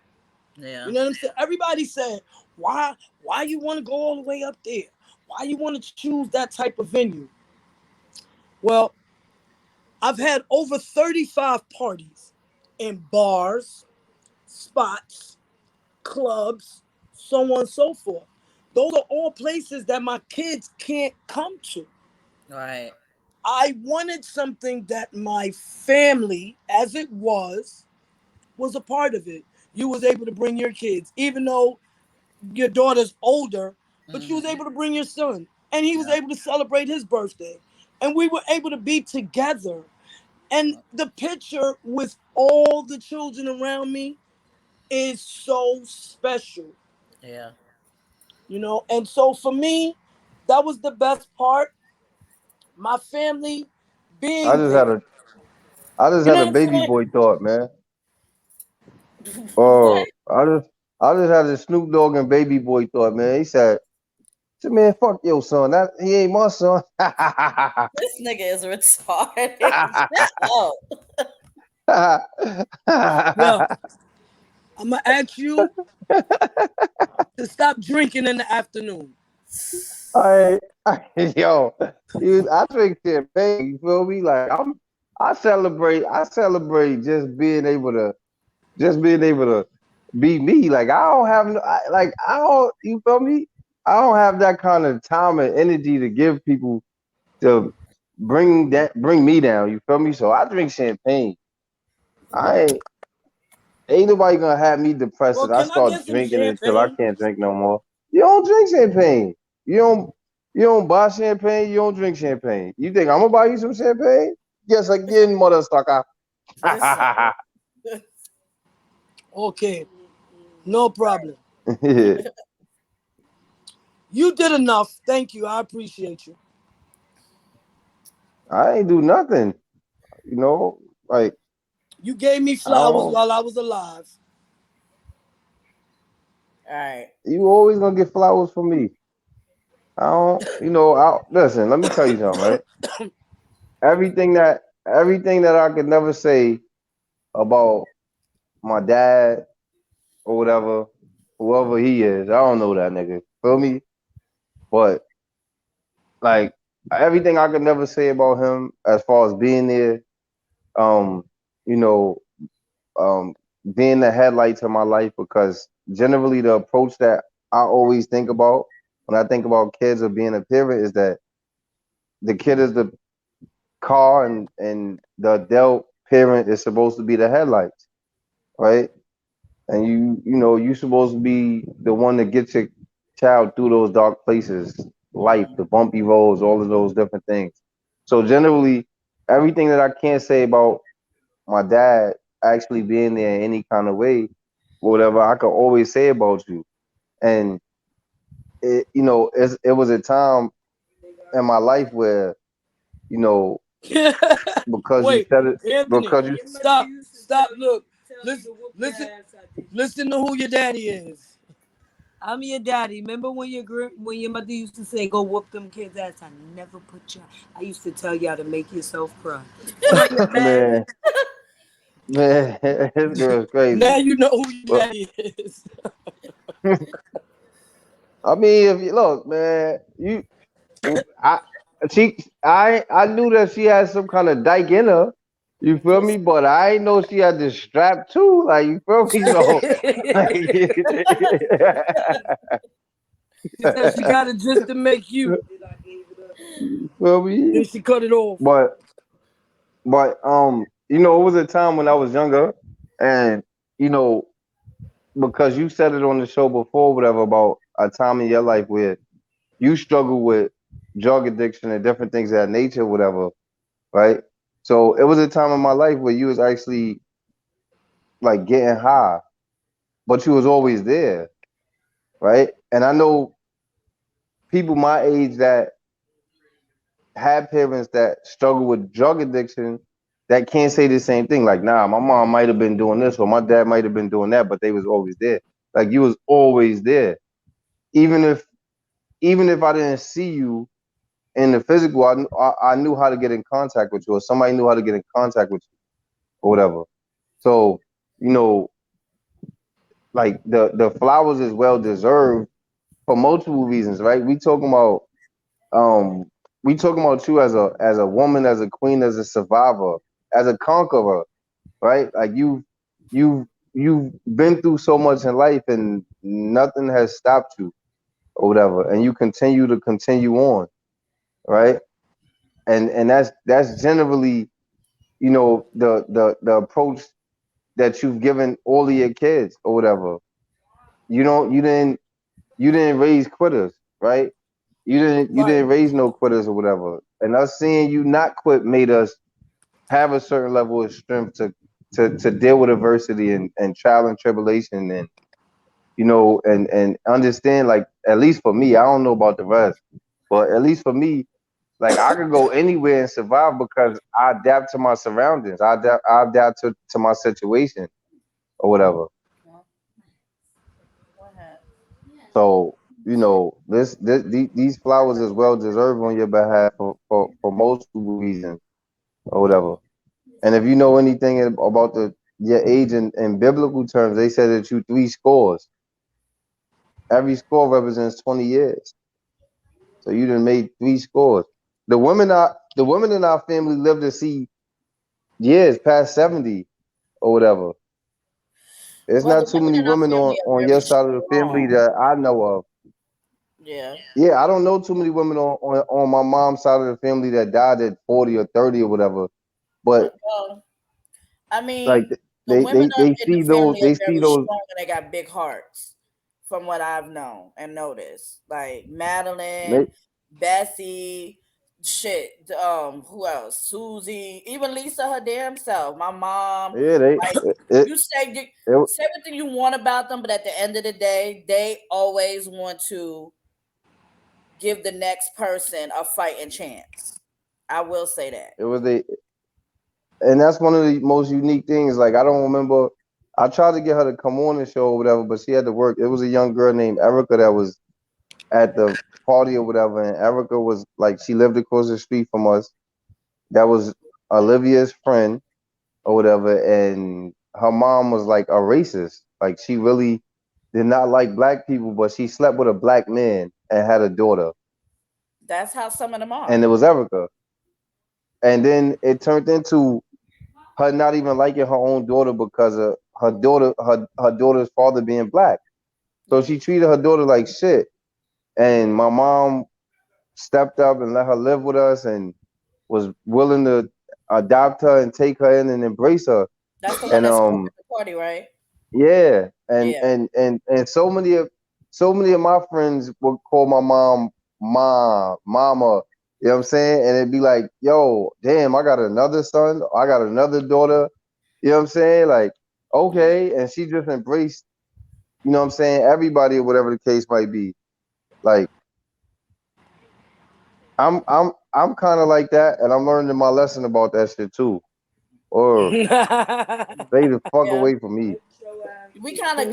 S5: Yeah.
S1: You know what I'm saying? Everybody said, why you want to go all the way up there? Why you want to choose that type of venue? Well, I've had over 35 parties in bars, spots, clubs, so on and so forth. Those are all places that my kids can't come to.
S5: Right.
S1: I wanted something that my family, as it was a part of it. You was able to bring your kids, even though your daughter's older, but you was
S5: Mm-hmm.
S1: able to bring your son, and he was
S5: Yep.
S1: able to celebrate his birthday, and we were able to be together. And the picture with all the children around me is so special.
S5: Yeah.
S1: You know, and so for me, that was the best part. My family
S2: I
S1: being
S2: just had
S1: there.
S2: a I just
S1: You
S2: had
S1: know
S2: a
S1: what I'm
S2: baby
S1: saying?
S2: boy thought, man.
S5: What?
S2: Oh, I just had a Snoop Dogg and baby boy thought, man. He said, man, fuck your son. That he ain't my son.
S5: This nigga is retarded. Shut
S1: Well, I'm gonna ask you to stop drinking in the afternoon.
S2: I, yo, I drink champagne. You feel me? Like I celebrate just being able to be me. Like I don't have, like I don't. You feel me? I don't have that kind of time and energy to give people to bring me down. You feel me? So I drink champagne. I ain't nobody gonna have me depressed
S1: Well,
S2: if I
S1: can I
S2: start
S1: get some
S2: drinking until I
S1: champagne?
S2: can't drink no more. You don't drink champagne. You don't you don't buy champagne, you don't drink champagne. You think I'm gonna buy you some champagne? Yes, again, mother sucker.
S5: This nigga.
S1: Okay, no problem.
S2: Yeah.
S1: You did enough. Thank you. I appreciate you.
S2: I ain't do nothing. You know, like
S1: You gave me
S2: I
S1: flowers
S2: don't
S1: while I was alive.
S5: All right.
S2: you always gonna get flowers from me. I don't I listen, let me tell you something, right? Everything that I could never say about my dad or whatever, whoever he is. I don't know that nigga. Feel me? But like everything I could never say about him as far as being there, um, you know, um, being the headlights of my life because generally the approach that I always think about when I think about kids or being a parent is that the kid is the car and the adult parent is supposed to be the headlights, right? And you supposed to be the one that gets your child through those dark places, life, the bumpy roads, all of those different things. So generally, everything that I can't say about my dad actually being there in any kind of way, whatever, I could always say about you. And it was a time in my life where, you know, because you
S1: Wait,
S2: said it,
S1: Anthony,
S2: because you,
S1: stop, stop. Look, listen, listen to who your daddy is.
S6: I'm your daddy. Remember when your mother used to say, "Go whoop them kids' ass"? I never put you. I used to tell y'all to make yourself cry. Now you're mad.
S2: man, man, this girl's
S1: Now
S2: crazy.
S1: you know who your
S2: But
S1: daddy is.
S2: I mean, if you look, man, I I knew that she had some kind of dyke in her. You feel me? But I ain't know she had this strap too. Like you feel me? So like,
S1: She said she got it just to make you.
S2: you feel me?
S1: Then she cut it off.
S2: But it was a time when I was younger, and you know, because you said it on the show before, whatever, about a time in your life where you struggle with drug addiction and different things of that nature, whatever, right? So it was a time in my life where you was actually like getting high, but you was always there, right? And I know people my age that have parents that struggle with drug addiction that can't say the same thing. Like, nah, my mom might have been doing this or my dad might have been doing that, but they was always there. Like you was always there. Even if I didn't see you in the physical, I knew how to get in contact with you, or somebody knew how to get in contact with you, or whatever. So, you know, like the flowers is well deserved for multiple reasons, right? Um we talking about you as a woman, as a queen, as a survivor, as a conqueror, right? Like you've been through so much in life and nothing has stopped you or whatever, and you continue on, right? And that's generally, the approach that you've given all of your kids or whatever. You don't you didn't raise quitters, right? You
S1: Right.
S2: didn't raise no quitters or whatever. And us seeing you not quit made us have a certain level of strength to deal with adversity and trial and tribulation and understand, like, at least for me, I don't know about the rest, but at least for me, like, I could go anywhere and survive because I adapt to my surroundings. I adapt to my situation or whatever. So, these flowers is well deserved on your behalf for multiple reasons or whatever. And if you know anything about your age in biblical terms, they said that you three scores. Every score represents 20 years. So you done made three scores. The women in our family live to see years past 70 or whatever. There's
S5: Well, the
S2: not too
S5: women
S2: many
S5: in our
S2: women
S5: family are
S2: on
S5: very
S2: your side of the family
S5: strong.
S2: that I know of.
S5: Yeah.
S2: Yeah, I don't know too many women on my mom's side of the family that died at 40 or 30 or whatever. But
S5: Well, I
S2: like
S5: mean, the
S2: they
S5: women
S2: they they
S5: in the
S2: see those
S5: family are
S2: they see
S5: very
S2: those
S5: strong and they got big hearts, from what I've known and noticed. Like Madeline,
S2: they,
S5: Bessie, shit. Who else? Susie, even Lisa, her damn self. My mom.
S2: yeah they
S5: Like
S2: it,
S5: you say,
S2: it
S5: say everything you want about them, but at the end of the day, they always want to give the next person a fighting chance. I will say that.
S2: it was a and that's one of the most unique things. Like, I don't remember. I tried to get her to come on the show or whatever, but she had to work. It was a young girl named Erica that was at the party or whatever, and Erica was like, she lived across the street from us. That was Olivia's friend or whatever, and her mom was like a racist. Like, she really did not like black people, but she slept with a black man and had a daughter,
S5: That's how some of them
S2: and it
S5: are.
S2: was Erica. And then it turned into her not even liking her own daughter because of her daughter's father being black. So she treated her daughter like shit. And my mom stepped up and let her live with us and was willing to adopt her and take her in and embrace her.
S5: That's the one
S2: And
S5: that spoke at the party, right?
S2: yeah, and
S5: Yeah.
S2: and and and so many of my friends would call my mom mama. You know what I'm saying? And it'd be like, yo, damn, I got another son, I got another daughter. You know what I'm saying? Like, okay, and she just embraced, what I'm saying, everybody or whatever the case might be. Like, I'm kind of like that, and I'm learning my lesson about that shit too. Or stay the fuck
S5: Yeah.
S2: away from me.
S5: We kind of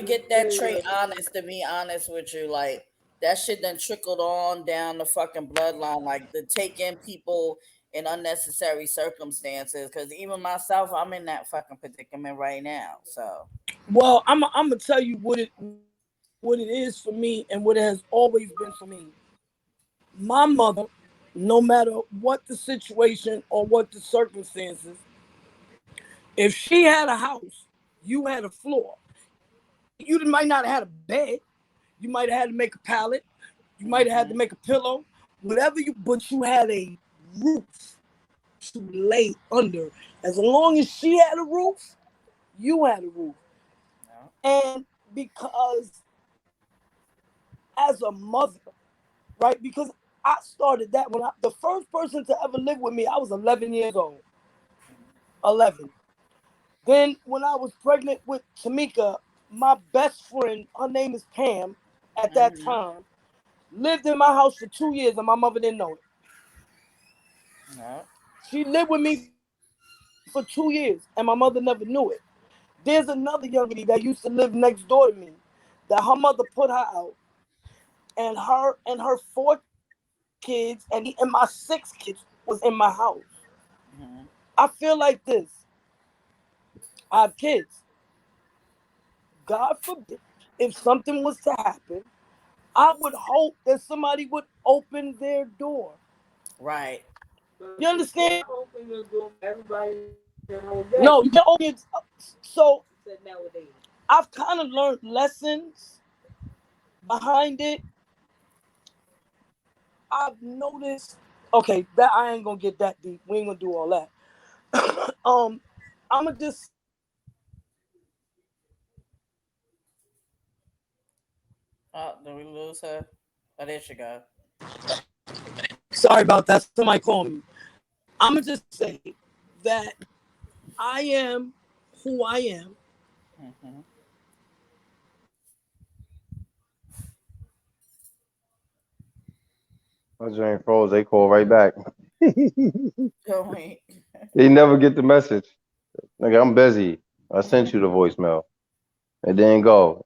S5: get that trait honest, to be honest with you. Like that shit done trickled on down the fucking bloodline, like the taking people in unnecessary circumstances. Cause even myself, I'm in that fucking predicament right now. So
S1: Well, I'm gonna tell you what it is for me and what it has always been for me. My mother, no matter what the situation or what the circumstances, if she had a house, you had a floor. You might not have had a bed. You might have had to make a pallet. You might have had to make a pillow. Whatever but you had a roof to lay under. As long as she had a roof, you had a roof. And because as a mother, right? Because I started that the first person to ever live with me, I was 11 years old. 11. Then when I was pregnant with Tamika, my best friend, her name is Pam, at that time, lived in my house for 2 years and my mother didn't know it.
S5: no.
S1: She lived with me for 2 years and my mother never knew it. There's another young lady that used to live next door to me that her mother put her out, and her 4 kids and my 6 kids was in my house. I feel like this. I have kids. God forbid, if something was to happen, I would hope that somebody would open their door.
S5: Right.
S1: You understand? No, you can't open it. So I've kind of learned lessons behind it. I've noticed. Okay, that I ain't gonna get that deep. We ain't gonna do all that. I'm gonna just say
S5: Oh, did we lose her? Oh, there she go.
S1: sorry about that. Somebody call me. I'm gonna just say that I am who I am
S5: Mm-hmm.
S2: My joint froze. They call right back.
S5: Go wait.
S2: They never get the message. Like, I'm busy. I sent you the voicemail. It didn't go.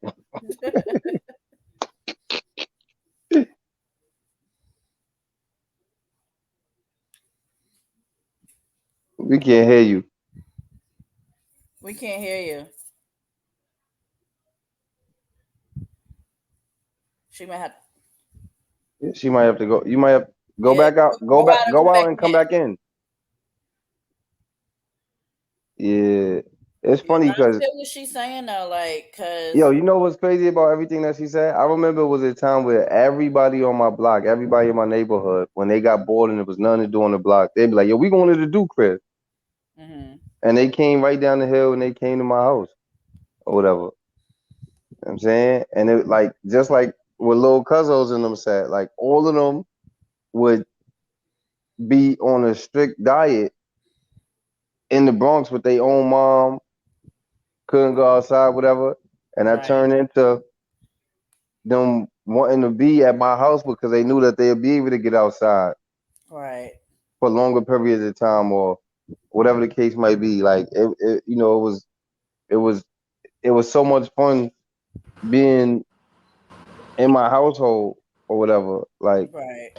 S2: We can't hear you.
S5: We can't hear you. She might have.
S2: She might have to go. You might have go
S5: Yeah,
S2: back out.
S5: go out and come
S2: Go out
S5: back
S2: and come
S5: in.
S2: back in. Yeah, it's
S5: Yeah,
S2: funny
S5: but I
S2: because
S5: feel what she's saying though, like,
S2: yo,
S5: cause
S2: you know what's crazy about everything that she said? I remember it was a time where everybody on my block, everybody in my neighborhood, when they got bored and there was nothing to do on the block, they'd be like, "Yo, we going to the Duke crib," and they came right down the hill and they came to my house or whatever. You know what I'm saying, and it like just like what little Cuzzo's and them said, like all of them would be on a strict diet in the Bronx with their own mom, couldn't go outside, whatever. And I
S5: right,
S2: turned into them wanting to be at my house because they knew that they'd be able to get outside
S5: right,
S2: for longer periods of time or whatever the case might be. Like you know, it was, it was so much fun being in my household or whatever. Like,
S5: right.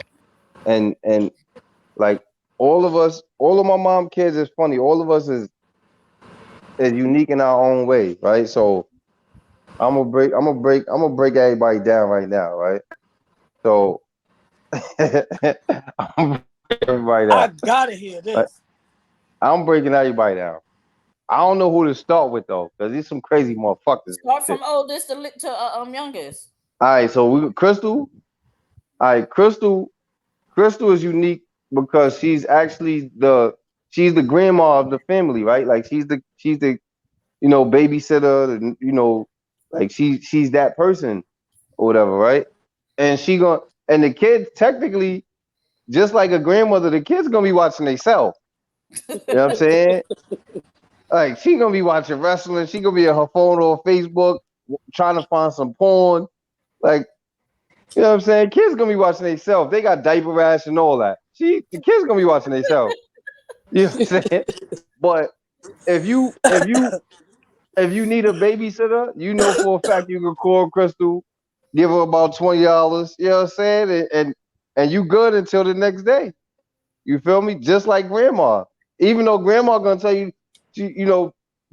S2: and like all of my mom kids is funny. All of us is unique in our own way, right? So I'm gonna break everybody down right now, right? So I'm breaking everybody
S1: I
S2: down.
S1: gotta hear
S2: Like,
S1: this.
S2: I'm breaking everybody down. I don't know who to start with though, because these some crazy motherfuckers.
S5: Start from oldest to youngest.
S2: All right, so we Crystal. All right, Crystal is unique because she's the grandma of the family, right? Like she's the babysitter, like she's that person or whatever, right? And and the kids technically, just like a grandmother, the kids gonna be watching themselves. You know what I'm saying? Like she gonna be watching wrestling. She gonna be on her phone or Facebook trying to find some porn. Like, you know what I'm saying? Kids gonna be watching themselves. They got diaper rash and all that. The kids gonna be watching themselves. You know what I'm saying? But if you if you if you need a babysitter, you know for a fact you can call Crystal, give her about $20. You know what I'm saying? And you good until the next day. You feel me? Just like grandma. Even though grandma gonna tell you,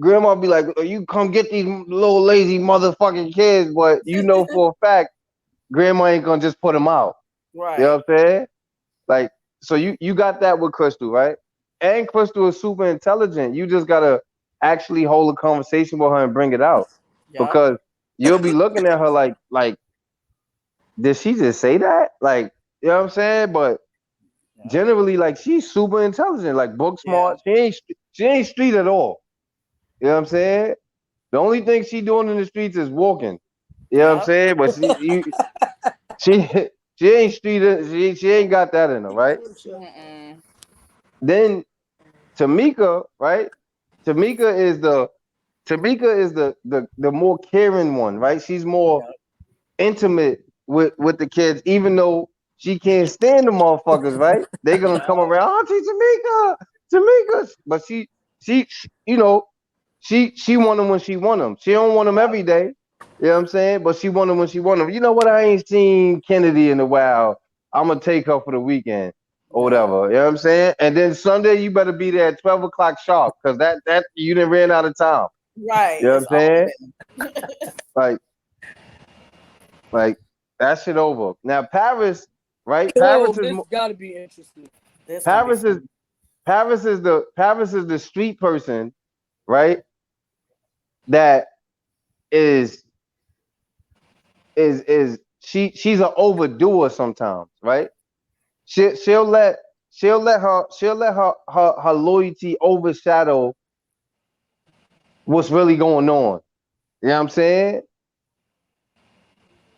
S2: grandma be like, "Oh, you come get these little lazy motherfucking kids," but you know for a fact grandma ain't gonna just put them out. You know
S5: Right.
S2: what I'm saying? Like, so you got that with Crystal, right? And Crystal is super intelligent. You just gotta actually hold a conversation with her and bring it out,
S5: Yep.
S2: because you'll be looking at her like, did she just say that? Like, you know what I'm saying? But
S5: Yep.
S2: generally, like, she's super intelligent, like book
S5: Yeah.
S2: smart. She ain't street at all. You know what I'm saying? The only thing she doing in the streets is walking. You know what I'm
S5: Yep.
S2: saying? But she she ain't street. She ain't got that in her, right?
S5: Mm-mm.
S2: Then Tamika, right? Tamika is the more caring one, right? She's more
S5: Yep.
S2: intimate with the kids, even though she can't stand the motherfuckers, right? They gonna come
S5: Yep.
S2: around, Auntie Tamika, but she, she want them when she want them. She don't want them every day. You know what I'm saying? But she want them when she want them. You know what? I ain't seen Kennedy in a while. I'm gonna take her for the weekend or
S5: Yep.
S2: whatever. You know what I'm saying? And then Sunday you better be there at 12 o'clock sharp, because that you didn't ran out of time.
S5: Right.
S2: You know what
S5: It's
S2: I'm saying?
S5: over.
S2: Like like that shit over. Now Paris, right?
S1: Yo, this gotta be interesting.
S5: This gonna be
S2: Paris is
S5: fun.
S2: Paris is the street person, right? That is she's an overdoer sometimes, right? She'll let her loyalty overshadow what's really going on. You know what I'm saying?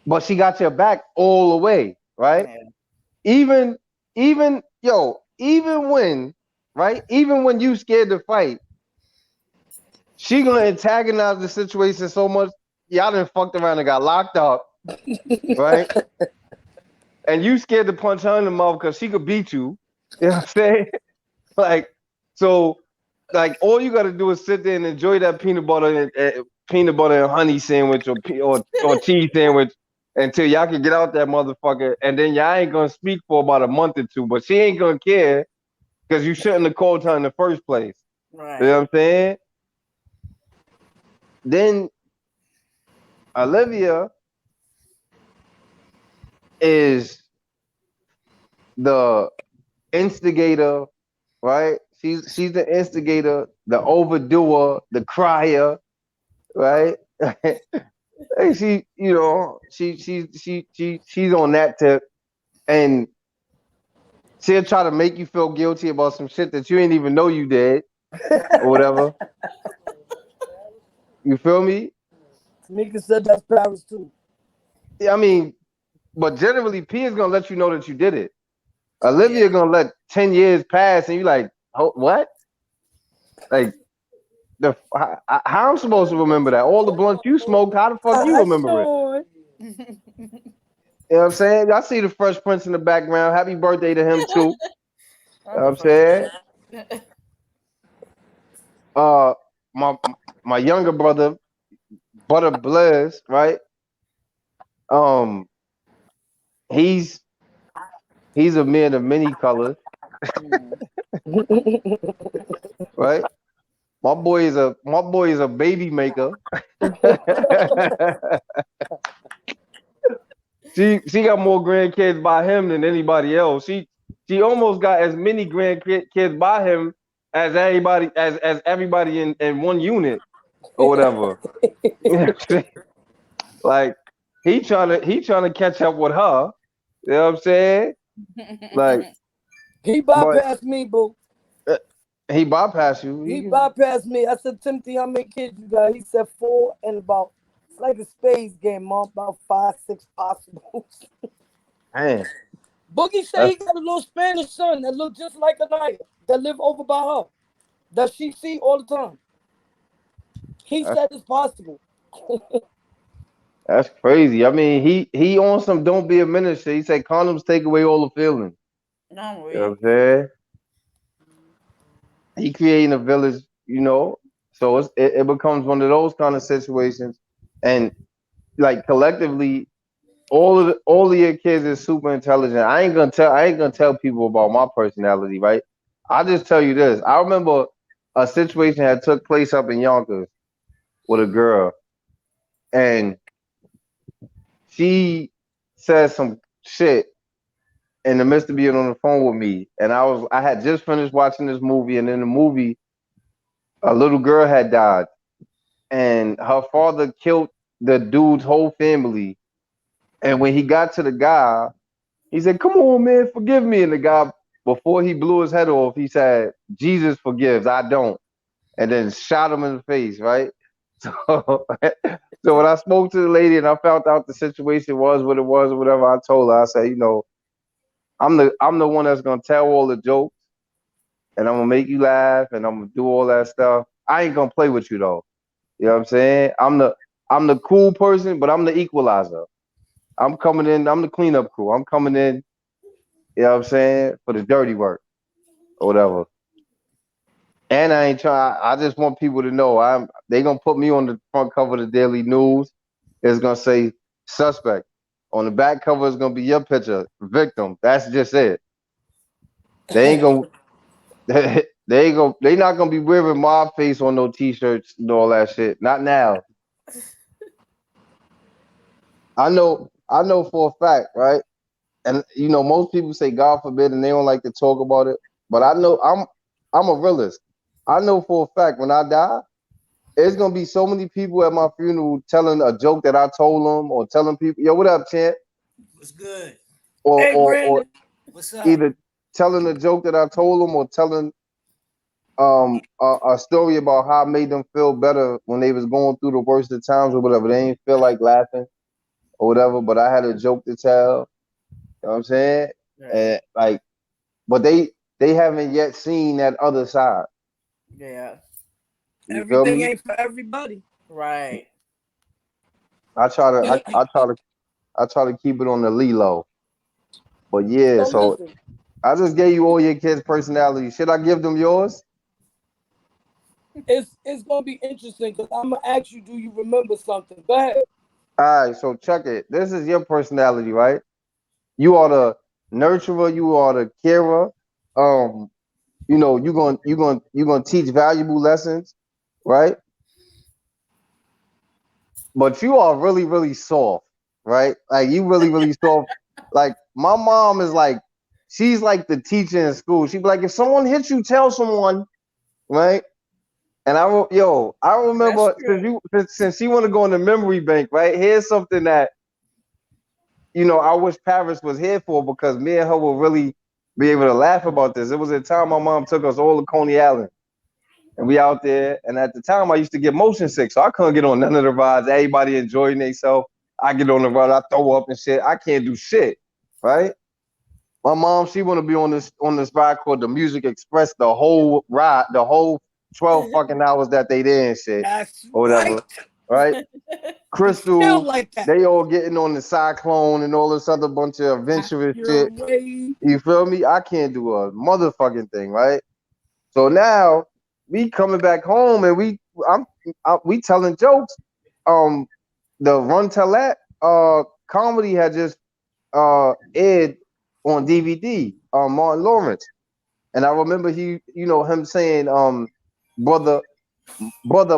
S2: But she got your back all the way, right?
S5: Yeah.
S2: Even even when, right? Even when you scared to fight, she gonna antagonize the situation so much. Y'all done fucked around and got locked up, right? and you scared to punch her in the mouth because she could beat you. You know what I'm saying? Like, so, like, all you got to do is sit there and enjoy that peanut butter and honey sandwich or cheese sandwich until y'all can get out that motherfucker, and then y'all ain't gonna speak for about a month or two. But she ain't gonna care because you shouldn't have called her in the first place.
S5: Right.
S2: You know what I'm saying? Then Olivia is the instigator, right? She's the instigator, the overdoer, the crier, right? Hey, she's on that tip, and she'll try to make you feel guilty about some shit that you ain't even know you did, or whatever. You feel me?
S1: Tamika said that's Paris too.
S2: I mean, but generally, P is gonna let you know that you did it. Olivia gonna let 10 years pass, and you like, oh, what? Like, how I'm supposed to remember that? All the blunts you smoked, how the fuck you remember it?
S1: Sean.
S2: You know what I'm saying? I see the Fresh Prince in the background. Happy birthday to him too. You know what I'm saying? My younger brother, Butter Blizz, right? He's a man of many colors, right? My boy is a baby maker. She got more grandkids by him than anybody else. She almost got as many grandkids by him as everybody in one unit or whatever. Like he trying to catch up with her. You know what I'm saying? Like
S1: He
S2: but
S1: bypassed me, boo.
S2: he bypassed you.
S1: He bypassed me. I said, Timothy, how many kids you got? He said 4 and about, it's like a spades game, Mom. About 5, 6 possibles.
S2: Man,
S1: Boogie said he got a little Spanish son that look just like Anaya that live over by her. That she see all the time. He said it's possible.
S2: that's crazy. I mean, he on some don't be a minister. He said condoms take away all the feelings.
S5: No,
S2: You know what I'm saying? He creating a village, so it becomes one of those kind of situations, and like collectively, all of your kids is super intelligent. I ain't gonna tell people about my personality, right? I'll just tell you this. I remember a situation that took place up in Yonkers with a girl, and she said some shit in the midst of being on the phone with me, and I had just finished watching this movie, and in the movie, a little girl had died, and her father killed the dude's whole family. And when he got to the guy, he said, "Come on, man, forgive me." And the guy, before he blew his head off, he said, "Jesus forgives, I don't," and then shot him in the face, right? So, so when I spoke to the lady and I found out the situation was what it was or whatever, I told her, I said, I'm the one that's gonna tell all the jokes, and I'm gonna make you laugh, and I'm gonna do all that stuff. I ain't gonna play with you though. You know what I'm saying? I'm the cool person, but I'm the equalizer. I'm coming in. I'm the cleanup crew. I'm coming in. You know what I'm saying, for the dirty work or whatever. And I ain't trying. I just want people to know they gonna put me on the front cover of the Daily News. It's gonna say suspect. On the back cover is gonna be your picture, victim. That's just it. They ain't gonna. They not gonna be wearing my face on no t-shirts and all that shit. Not now. I know for a fact, right? And most people say God forbid, and they don't like to talk about it. But I know I'm a realist. I know for a fact when I die, there's gonna be so many people at my funeral telling a joke that I told them, or telling people, "Yo, what up, champ?"
S6: What's good?
S2: Or
S6: What's up?
S2: either telling a joke that I told them, or telling a story about how I made them feel better when they was going through the worst of times or whatever. They ain't feel like laughing or whatever, but I had a joke to tell. You know what I'm saying?
S5: Right.
S2: And like, but they haven't yet seen that other side.
S5: Yeah.
S2: You feel
S1: Everything
S2: me?
S1: ain't for everybody.
S5: Right.
S2: I try to keep it on the Lilo. But yeah,
S1: So
S2: so
S1: listen,
S2: I just gave you all your kids' personalities. Should I give them yours?
S1: it's gonna be interesting because I'm gonna ask you, do you remember something? Go ahead.
S2: All right, so check it. This is your personality, right? You are the nurturer. You are the carer. Um, you're gonna teach valuable lessons, right? But you are really, really soft, right? Like you really, really soft. Like my mom is like, she's like the teacher in school. She'd be like, if someone hits you, tell someone, right? And I
S5: That's
S2: remember
S5: true.
S2: since she want to go in the memory bank, right? Here's something that I wish Paris was here for because me and her will really be able to laugh about this. It was a time my mom took us all to Coney Island. And we out there, and at the time I used to get motion sick, so I couldn't get on none of the rides. Everybody enjoying themselves. I get on the ride, I throw up and shit. I can't do shit, right? My mom, she want to be on this ride called the Music Express, the whole ride, the whole 12 fucking hours that they there and shit,
S1: That's
S2: or
S1: right.
S2: whatever, right?
S1: You feel
S2: Crystal,
S1: like that.
S2: they all getting on the Cyclone and all this other bunch of adventurous
S1: Your
S2: shit.
S1: way.
S2: You feel me? I can't do a motherfucking thing, right? So now we coming back home and we telling jokes. Um, the Run Tell That comedy had just aired on DVD. Martin Lawrence, and I remember him saying brother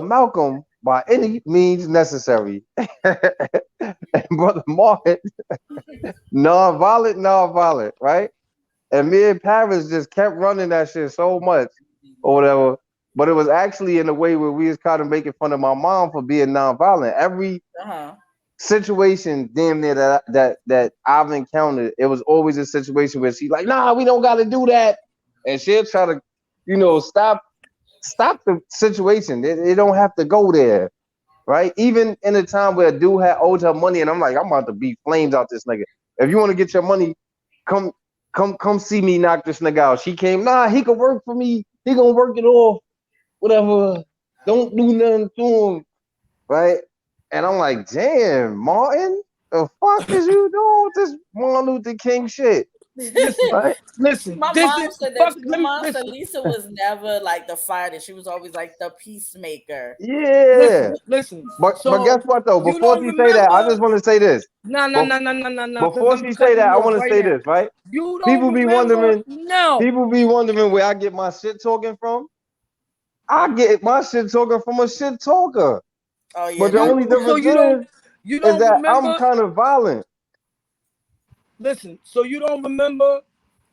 S2: Malcolm by any means necessary, and brother Martin non-violent, right? And me and Paris just kept running that shit so much or whatever. But it was actually in a way where we was kind of making fun of my mom for being nonviolent. Every situation damn near that I've encountered, it was always a situation where she's like, nah, we don't gotta do that. And she'll try to, stop the situation. It don't have to go there. Right? Even in a time where a dude had owed her money, and I'm like, I'm about to beat flames out this nigga. If you want to get your money, come see me knock this nigga out. She came, nah, he could work for me. He gonna work it off. Whatever. Don't do nothing to him. Right? And I'm like, damn, Martin, the fuck is you doing with this Martin Luther King shit? Right?
S1: Listen.
S5: My
S1: This
S5: mom
S1: is
S5: said
S1: fuck.
S5: that. My
S1: Let me
S5: mom said
S1: listen.
S5: Lisa was never like the fighter. She was always like the peacemaker.
S2: Yeah.
S1: Listen.
S2: But
S1: So
S2: guess what though?
S1: you
S2: Before
S1: don't
S2: she say that, I
S1: remember?
S2: just want to say this.
S1: No. Because
S2: Before
S1: I'm
S2: she say
S1: cutting
S2: that,
S1: you
S2: I
S1: off
S2: want to
S1: right
S2: say
S1: now.
S2: this, right?
S1: You don't
S2: People be
S1: remember?
S2: wondering,
S1: No.
S2: where I get my shit talking from. I get my shit talking from a shit talker.
S5: Oh yeah,
S2: But the
S5: that
S2: only
S5: part.
S1: So
S2: difference
S1: you
S2: is
S1: don't
S2: that I'm
S1: remember?
S2: kind of violent.
S1: Listen. So you don't remember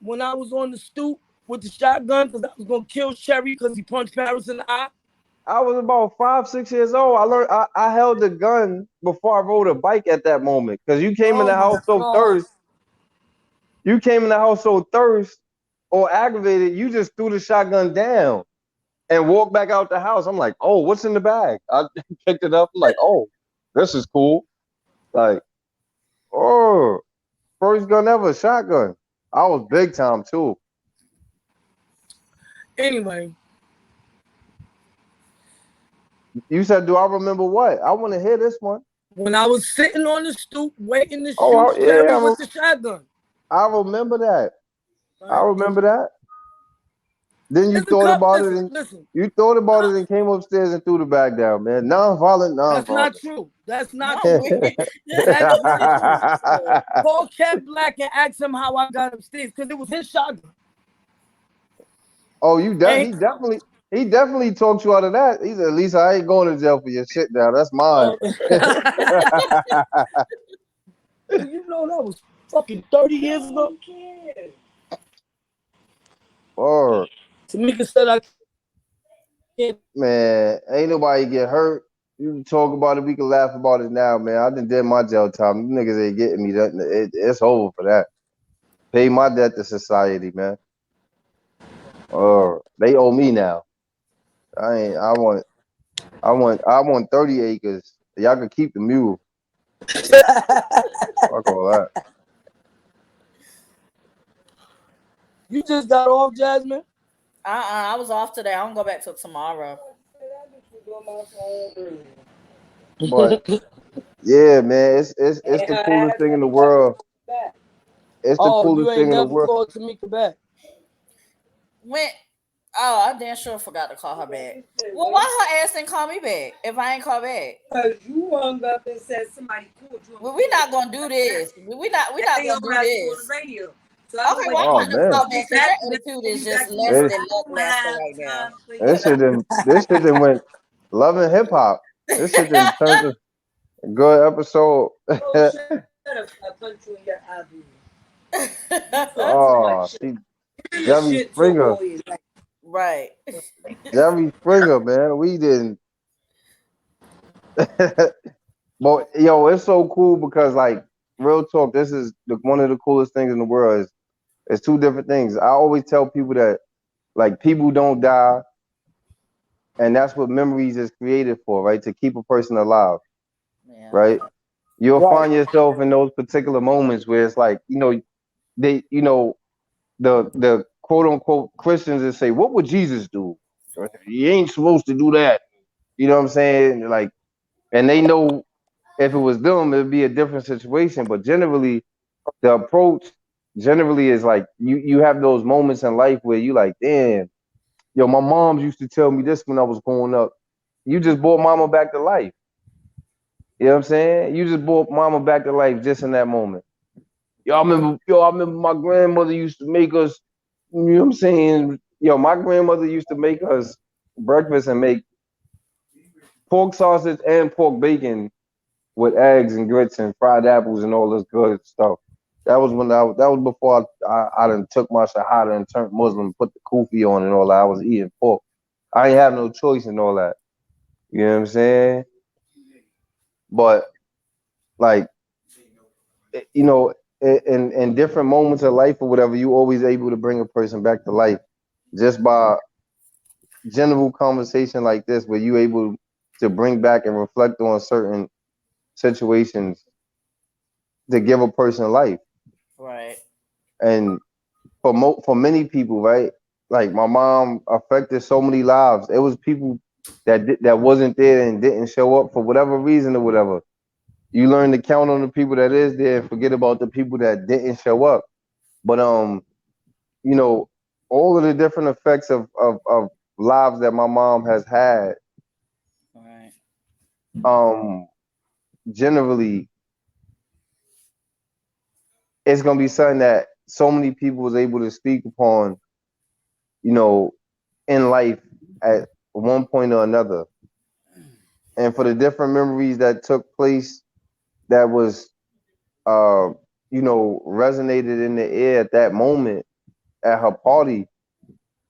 S1: when I was on the stoop with the shotgun because I was gonna kill Cherry because he punched Paris in the eye?
S2: I was about 5, 6 years old. I learned I held the gun before I rode a bike at that moment. Because you came in
S1: Oh
S2: the
S1: my
S2: house so
S1: God.
S2: thirst. You came in the house so thirst or aggravated, you just threw the shotgun down and walked back out the house. I'm like, oh, what's in the bag? I picked it up. I'm like, oh, this is cool. Like, oh, first gun ever, shotgun. I was big time too.
S1: Anyway,
S2: You said, do I remember what? I want to hear this one.
S1: when I was sitting on the stoop waiting to shoot
S2: Oh,
S1: Cherry
S2: yeah,
S1: with the shotgun.
S2: I remember that. I
S1: Right?
S2: remember that. Then you
S1: It's a
S2: thought
S1: cup.
S2: about it
S1: Listen,
S2: and
S1: listen.
S2: you thought about it and came upstairs and threw the bag down, man.
S1: That's not
S2: Non-violent.
S1: true. That's not
S5: Mom,
S1: true.
S5: we
S1: That is not true.
S5: so,
S1: Call Cat Black and ask him how I got upstairs because it was his shotgun.
S2: Oh,
S1: And
S2: he definitely talked you out of that. He said, Lisa, I ain't going to jail for your shit now. That's mine.
S1: you know that was fucking 30 years ago.
S2: Or
S1: Tamika said I can't.
S2: man, ain't nobody get hurt. You can talk about it, we can laugh about it now, man. I done did my jail time. You niggas ain't getting me. It's over for that. Pay my debt to society, man. Or they owe me now. I want 30 acres. Y'all can keep the mule. Fuck all that.
S1: You just got off, Jasmine?
S5: I was off today. I don't go back till tomorrow.
S2: But yeah, man, it's the coolest thing in the world. It's the
S1: Oh, you
S2: coolest thing
S1: ain't
S2: in the
S1: never
S2: world.
S1: called Tamika back.
S5: When I damn sure forgot to call her back. Well, why her ass didn't call me back if I ain't call back?
S6: Because you hung up and said somebody called you.
S5: Well, we not gonna do this. We not gonna do this.
S6: On the radio. So
S5: Okay, well, I'm
S2: Oh
S5: about to
S2: man,
S5: call back because your attitude is just less
S2: this
S5: than lackluster right now.
S2: this shit done went love and hip hop. This shit done turned to a good episode.
S6: Oh, shut up. I punch you in your eye.
S2: Oh, she Jerry
S6: Shit talk
S2: Springer,
S6: all you like.
S5: Right.
S2: Jerry Springer, man. We didn't. But yo, it's so cool because like real talk, this is one of the coolest things in the world. Is two different things. I always tell people that like people don't die, and that's what memories is created for, right? To keep a person alive,
S5: Yeah.
S2: right? You'll
S1: Right.
S2: find yourself in those particular moments where it's like, they, the quote unquote Christians that say, "What would Jesus do?" You ain't supposed to do that. You know what I'm saying? Like, and they know if it was them, it'd be a different situation. But generally, the approach generally is like you have those moments in life where you like, damn, yo, my mom used to tell me this when I was growing up. You just brought mama back to life. You know what I'm saying? You just brought mama back to life just in that moment. I remember my grandmother used to make us, you know what I'm saying? Yo, my grandmother used to make us breakfast and make pork sausage and pork bacon with eggs and grits and fried apples and all this good stuff. That was before I done took my shahada and turned Muslim, put the kufi on and all that. I was eating pork. I ain't have no choice in all that. You know what I'm saying? But like, in different moments of life or whatever, you always able to bring a person back to life just by general conversation like this, where you able to bring back and reflect on certain situations to give a person life.
S5: Right.
S2: And for many people, right? Like my mom affected so many lives. It was people that wasn't there and didn't show up for whatever reason or whatever. You learn to count on the people that is there and forget about the people that didn't show up. But you know, all of the different effects of lives that my mom has had,
S5: Right.
S2: um, generally, it's gonna be something that so many people was able to speak upon, you know, in life at one point or another. And for the different memories that took place that was uh, resonated in the air at that moment at her party,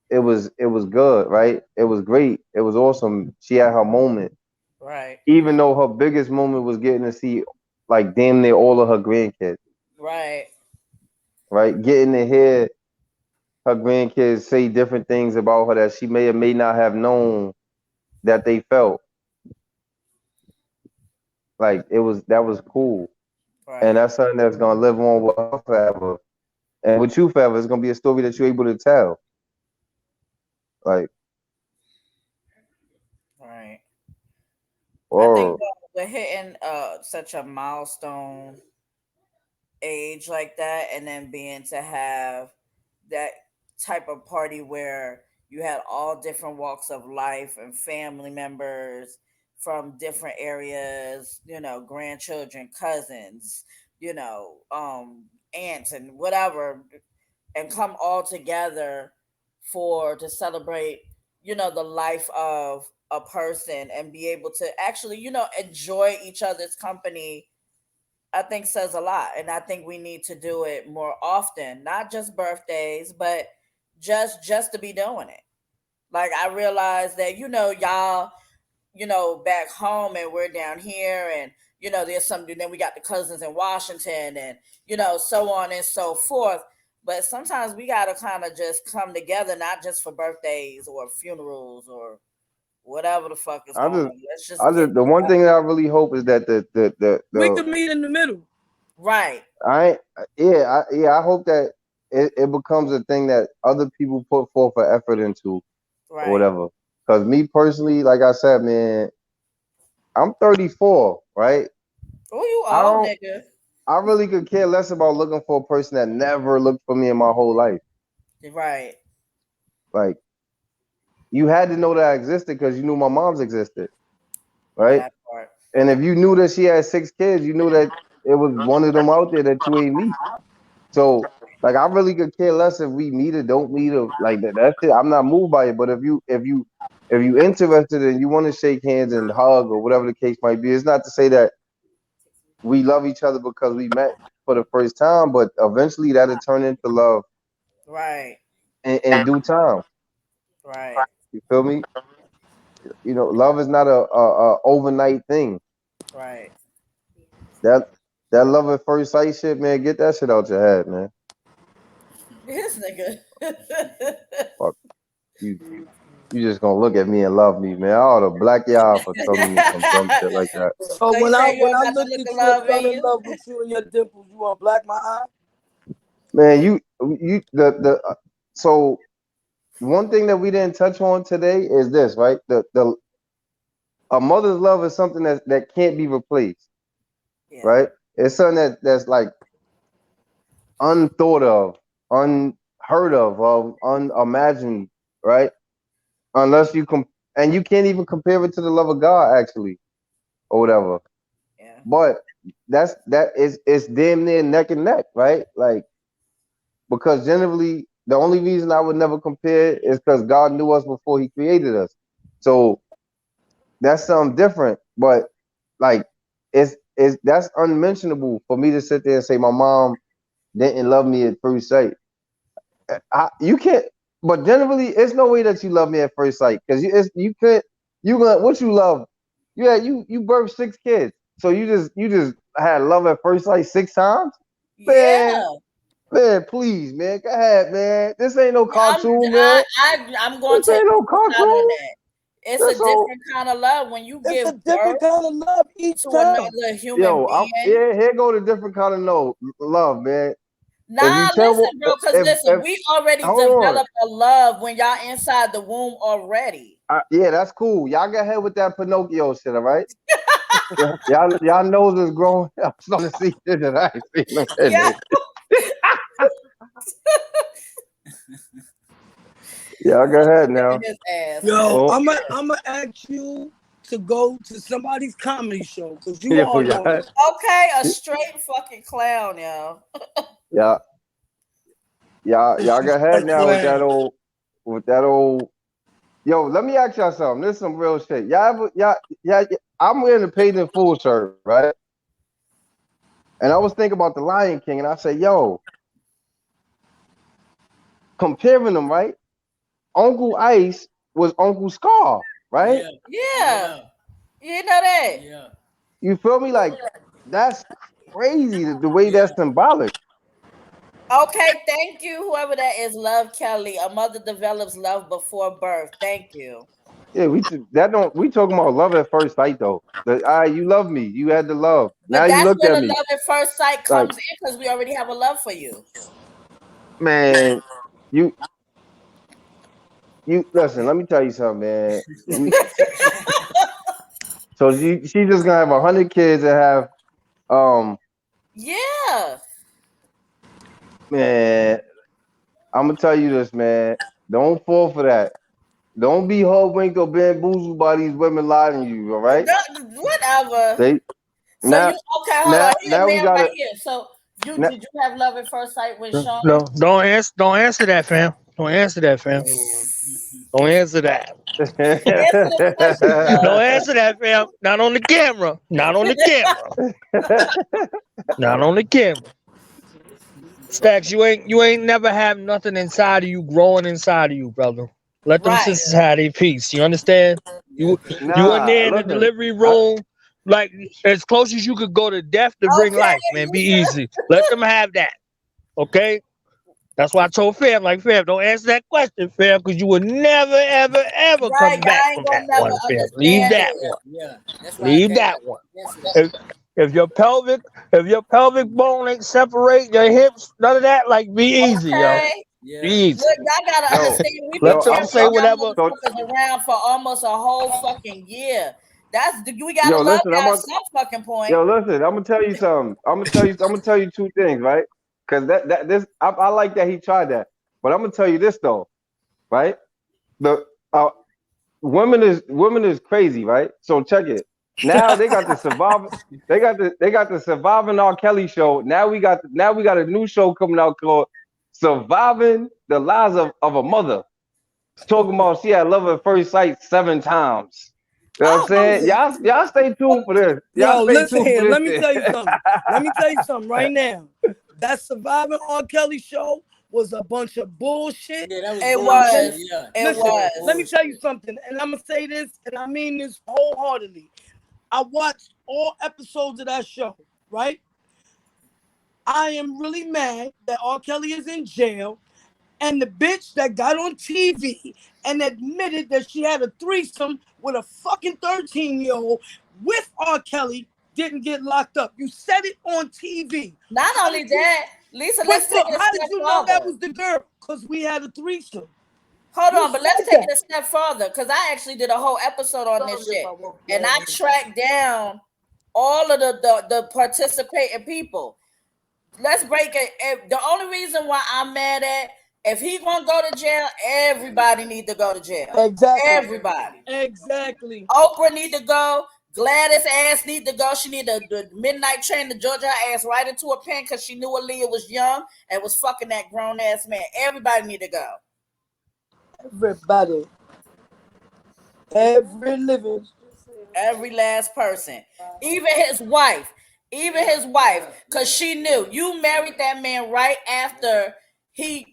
S2: it was good, right? It was great. It was awesome. She had her moment.
S5: Right.
S2: Even though her biggest moment was getting to see like damn near all of her grandkids,
S5: Right.
S2: right? Getting to hear her grandkids say different things about her that she may or may not have known that they felt. Like that was cool. And
S5: Right.
S2: that's something that's gonna live on with her forever. And with you forever, it's gonna be a story that you're able to tell. Like,
S5: Right. I think
S2: or
S5: we're hitting such a milestone age like that, and then being to have that type of party where you had all different walks of life and family members from different areas, grandchildren, cousins, aunts and whatever, and come all together to celebrate, the life of a person and be able to actually, enjoy each other's company. I think says a lot, and I think we need to do it more often, not just birthdays, but just to be doing it. Like I realize that y'all, back home, and we're down here, and there's something. Then we got the cousins in Washington, and so on and so forth. But sometimes we gotta kind of just come together, not just for birthdays or funerals or whatever the fuck is
S2: I
S5: going
S2: just
S5: on. Let's just
S2: I
S5: get
S2: just the one
S5: together.
S2: thing that I really hope is that
S1: We can meet in the middle.
S5: Right.
S2: I I hope that it becomes a thing that other people put forth an effort into or
S5: Right.
S2: whatever. Because me personally, like I said, man, I'm 34, right?
S5: Oh, you
S2: I
S5: old
S2: don't
S5: nigga.
S2: I really could care less about looking for a person that never looked for me in my whole life.
S5: Right.
S2: Like, you had to know that I existed because you knew my mom's existed, right?
S5: That part.
S2: And if you knew that she had 6 kids, you knew that it was one of them out there that you ain't meet. So, like, I really could care less if we meet or don't meet or like that. That's it. I'm not moved by it. But if you interested and you want to shake hands and hug or whatever the case might be, it's not to say that we love each other because we met for the first time, but eventually that'll turn into love
S5: Right.
S2: in due time.
S5: Right.
S2: You feel me? You know, love is not a overnight thing.
S5: Right.
S2: That love at first sight shit, man, get that shit out your head, man.
S5: This nigga.
S2: Fuck you. You just gonna look at me and love me, man. I ought to black y'all for telling me some dumb shit like that.
S1: So
S5: So you
S1: when I
S5: say you don't got
S1: looked
S5: to
S1: at
S5: look
S1: you
S5: of love
S1: and fell
S5: in
S1: in
S5: you?
S1: love with you and your dimples, you want to black my eye?
S2: Man, so one thing that we didn't touch on today is this, right? A mother's love is something that can't be replaced,
S5: Yeah.
S2: right? It's something that's like unthought of, unheard of unimagined, right? Unless you and you can't even compare it to the love of God, actually, or whatever.
S5: Yeah.
S2: But it's damn near neck and neck, right? Like, because generally the only reason I would never compare it is because God knew us before He created us. So that's something different. But like, it's that's unmentionable for me to sit there and say my mom didn't love me at first sight. You can't. But generally, it's no way that you love me at first sight because you can't. You gonna what you love? Yeah, you birthed 6 kids, so you just had love at first sight 6 times, man.
S5: Yeah.
S2: Man, please, man, go ahead, man. This ain't no cartoon, man.
S5: I'm going
S2: This
S5: to
S2: ain't no
S5: out on
S2: cartoon.
S5: that. It's a
S2: That's all.
S5: different kind of love when you
S1: It's a
S5: give
S1: different
S5: birth
S1: kind of love each
S5: to
S1: time.
S5: another human
S2: Yo,
S5: being.
S2: here go the different kind of love, man. If you
S5: Nah,
S2: tell
S5: listen, bro, because
S2: if
S5: listen, we already
S2: hold on,
S5: developed a love when y'all inside the womb already.
S2: yeah, that's cool. Y'all go ahead with that Pinocchio shit, all right? Y'all nose is growing. I'm starting to see shit that I ain't seen no
S5: Yeah.
S2: Yeah, go ahead now.
S5: His ass.
S1: Yo,
S2: Oh,
S1: I'm gonna ask you to go to somebody's comedy show because you
S2: yo,
S1: all know.
S5: Okay, a straight fucking clown, yo.
S2: yeah, y'all go ahead now with that old. Yo, let me ask y'all something. This is some real shit. I'm wearing the paid in full shirt, right? And I was thinking about the Lion King, and I said, yo, comparing them, right? Uncle Ice was Uncle Scar, right?
S5: Yeah. You know that?
S4: Yeah.
S2: You feel me? Like, that's crazy the way that's symbolic.
S5: Okay, thank you. Whoever that is, Love Kelly. A mother develops love before birth. Thank you.
S2: Yeah, we talking about love at first sight though. You love me. You had the love. Now
S5: But
S2: you
S5: that's
S2: looked
S5: where
S2: at
S5: the
S2: me.
S5: love at first sight
S2: Like,
S5: comes in because we already have a love for you.
S2: man, you listen, let me tell you something, man. So she's just gonna have 100 kids and have
S5: Yeah.
S2: man, I'm gonna tell you this, man. Don't fall for that. Don't be hoodwinked or bamboozled by these women lying to you, all right?
S5: Whatever.
S2: They
S5: So you
S2: now
S5: okay? Hold on. He a
S2: now we
S5: man right
S2: gotta
S5: here. So
S2: now,
S5: did you have love at first sight with Shauna?
S9: No, don't answer that, fam. Don't answer that, fam. Don't answer that.
S5: Answer the question,
S9: Don't
S5: love.
S9: answer that, fam. Not on the camera. Not on the camera. Not on the camera. Stacks, you ain't never have nothing inside of you growing inside of you, brother. Let them
S5: Right.
S9: sisters have their peace. You understand? You in
S2: nah,
S9: there in the
S2: listen.
S9: delivery room, like as close as you could go to death to bring
S5: Okay.
S9: life, man. Be easy. Let them have that. Okay? That's why I told Fam, like, Fam, don't answer that question, Fam, because you will never, ever, ever
S5: Right.
S9: come back
S5: Y'all ain't
S9: from
S5: gonna
S9: that
S5: never
S9: one, Fam. Leave
S5: understand
S9: that
S5: it.
S9: one.
S4: Yeah. That's why I
S9: Leave
S4: can't
S9: that one.
S4: answer that.
S9: If your pelvic bone ain't separate, your hips, none of that, like, be easy, yo.
S5: Okay.
S9: Be
S4: Yeah.
S9: easy.
S5: Look, y'all gotta
S2: Yo,
S5: understand. We've been
S9: Let them
S2: I'm
S9: say
S5: carrying y'all
S9: whatever.
S2: so
S5: motherfuckers around for almost a whole fucking year. We gotta
S2: Yo,
S5: love
S2: listen,
S5: y'all at some fucking point.
S2: Yo, listen, I'm gonna tell you something. I'm gonna tell you two things, right? Because I like that he tried that, but I'm gonna tell you this though, right? The women is crazy, right? So check it. Now they got the survivor. They got the Surviving R. Kelly show. Now we got a new show coming out called Surviving the Lives of a Mother. Talking about she had love at first sight 7 times. You know what I'm saying? Y'all stay tuned for this.
S1: Yo, listen here. Let me
S2: shit.
S1: tell you something. Let me tell you something right now. That Surviving R. Kelly show was a bunch of bullshit.
S6: Yeah, that was
S5: It
S6: bullshit.
S5: was.
S6: Yeah.
S5: It
S1: Listen,
S5: was.
S1: let me tell you something, and I'm gonna say this, and I mean this wholeheartedly. I watched all episodes of that show, right? I am really mad that R. Kelly is in jail, and the bitch that got on TV and admitted that she had a threesome with a fucking 13-year-old with R. Kelly didn't get locked up. You said it on TV.
S5: Not only that, Lisa,
S1: But
S5: let's take
S1: look,
S5: it a
S1: how
S5: step
S1: did you know that
S5: further.
S1: was the girl? Because we had a threesome.
S5: Hold
S1: You
S5: on, but let's
S1: said
S5: take
S1: that.
S5: it a step further because I actually did a whole episode on this shit, and I tracked down all of the participating people. Let's break it. The only reason why I'm mad at, if he gonna go to jail, everybody need to go to jail.
S1: Exactly.
S5: Everybody.
S1: Exactly.
S5: Oprah need to go. Gladys ass need to go. She need the midnight train to Georgia her ass right into a pen because she knew Aaliyah was young and was fucking that grown ass man. Everybody need to go.
S1: Everybody. Every living.
S5: Every last person. Even his wife. Because she knew you married that man right after he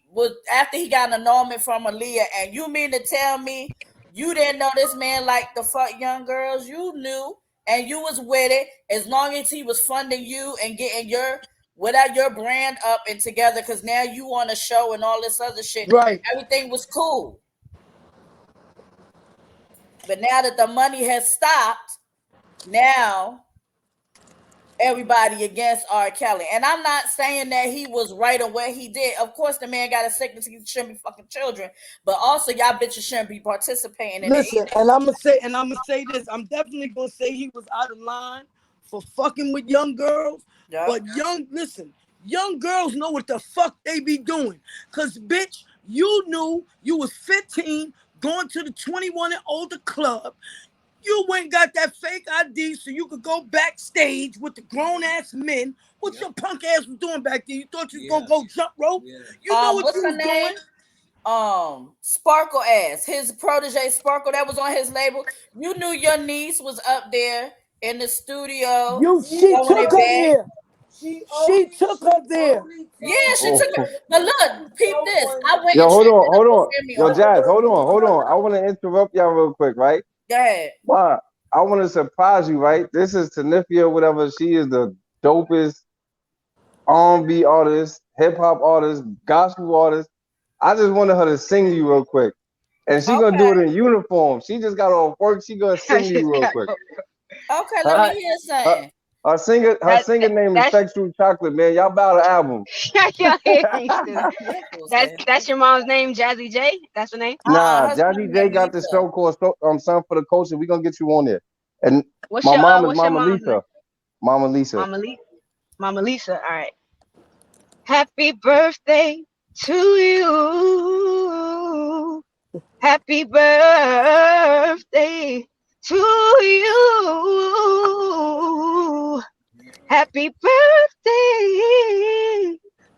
S5: got an annulment from Aaliyah. And you mean to tell me you didn't know this man liked the fuck young girls? You knew, and you was with it as long as he was funding you and getting your brand up and together, because now you on a show and all this other shit.
S1: Right.
S5: Everything was cool. But now that the money has stopped, now everybody against R. Kelly. And I'm not saying that he was right on what he did. Of course, the man got a sickness. He shouldn't be fucking children. But also, y'all bitches shouldn't be participating in
S1: Listen,
S5: it.
S1: and I'm gonna say this. I'm definitely gonna say he was out of line for fucking with young girls.
S5: Yep.
S1: But young girls know what the fuck they be doing. Cause bitch, you knew you was 15 going to the 21 and older club. You went and got that fake ID so you could go backstage with the grown ass men. What your punk ass was doing back there? You thought you was gonna go jump rope? You know what
S5: what's
S1: you
S5: her
S1: was
S5: name?
S1: doing?
S5: Sparkle ass. His protege Sparkle that was on his label. You knew your niece was up there in the studio.
S1: She took her there. She took her there.
S5: Yeah, she took her. But look, peep this. I went
S2: Yo,
S5: and
S2: hold
S5: checked
S2: on. Yo, Jazz, hold on. I want to interrupt y'all real quick, right?
S5: Go ahead.
S2: Wow. I want to surprise you, right? This is Tanifia, whatever. She is the dopest R&B artist, hip hop artist, gospel artist. I just wanted her to sing to you real quick. And she's going to do it in uniform. She just got off work. She's going to sing to you real quick.
S5: Okay, let me hear something.
S2: Her singer name is Sexual Chocolate, man. Y'all bout the album.
S10: That's your mom's name, Jazzie J? That's the name?
S2: Nah, Jazzie J got the show called Son for the Culture. We're going to get you on there. And my mom is Mama Lisa.
S10: Name?
S2: Mama Lisa.
S10: Mama Lisa. All right. Happy birthday to you. Happy birthday to you. Happy birthday,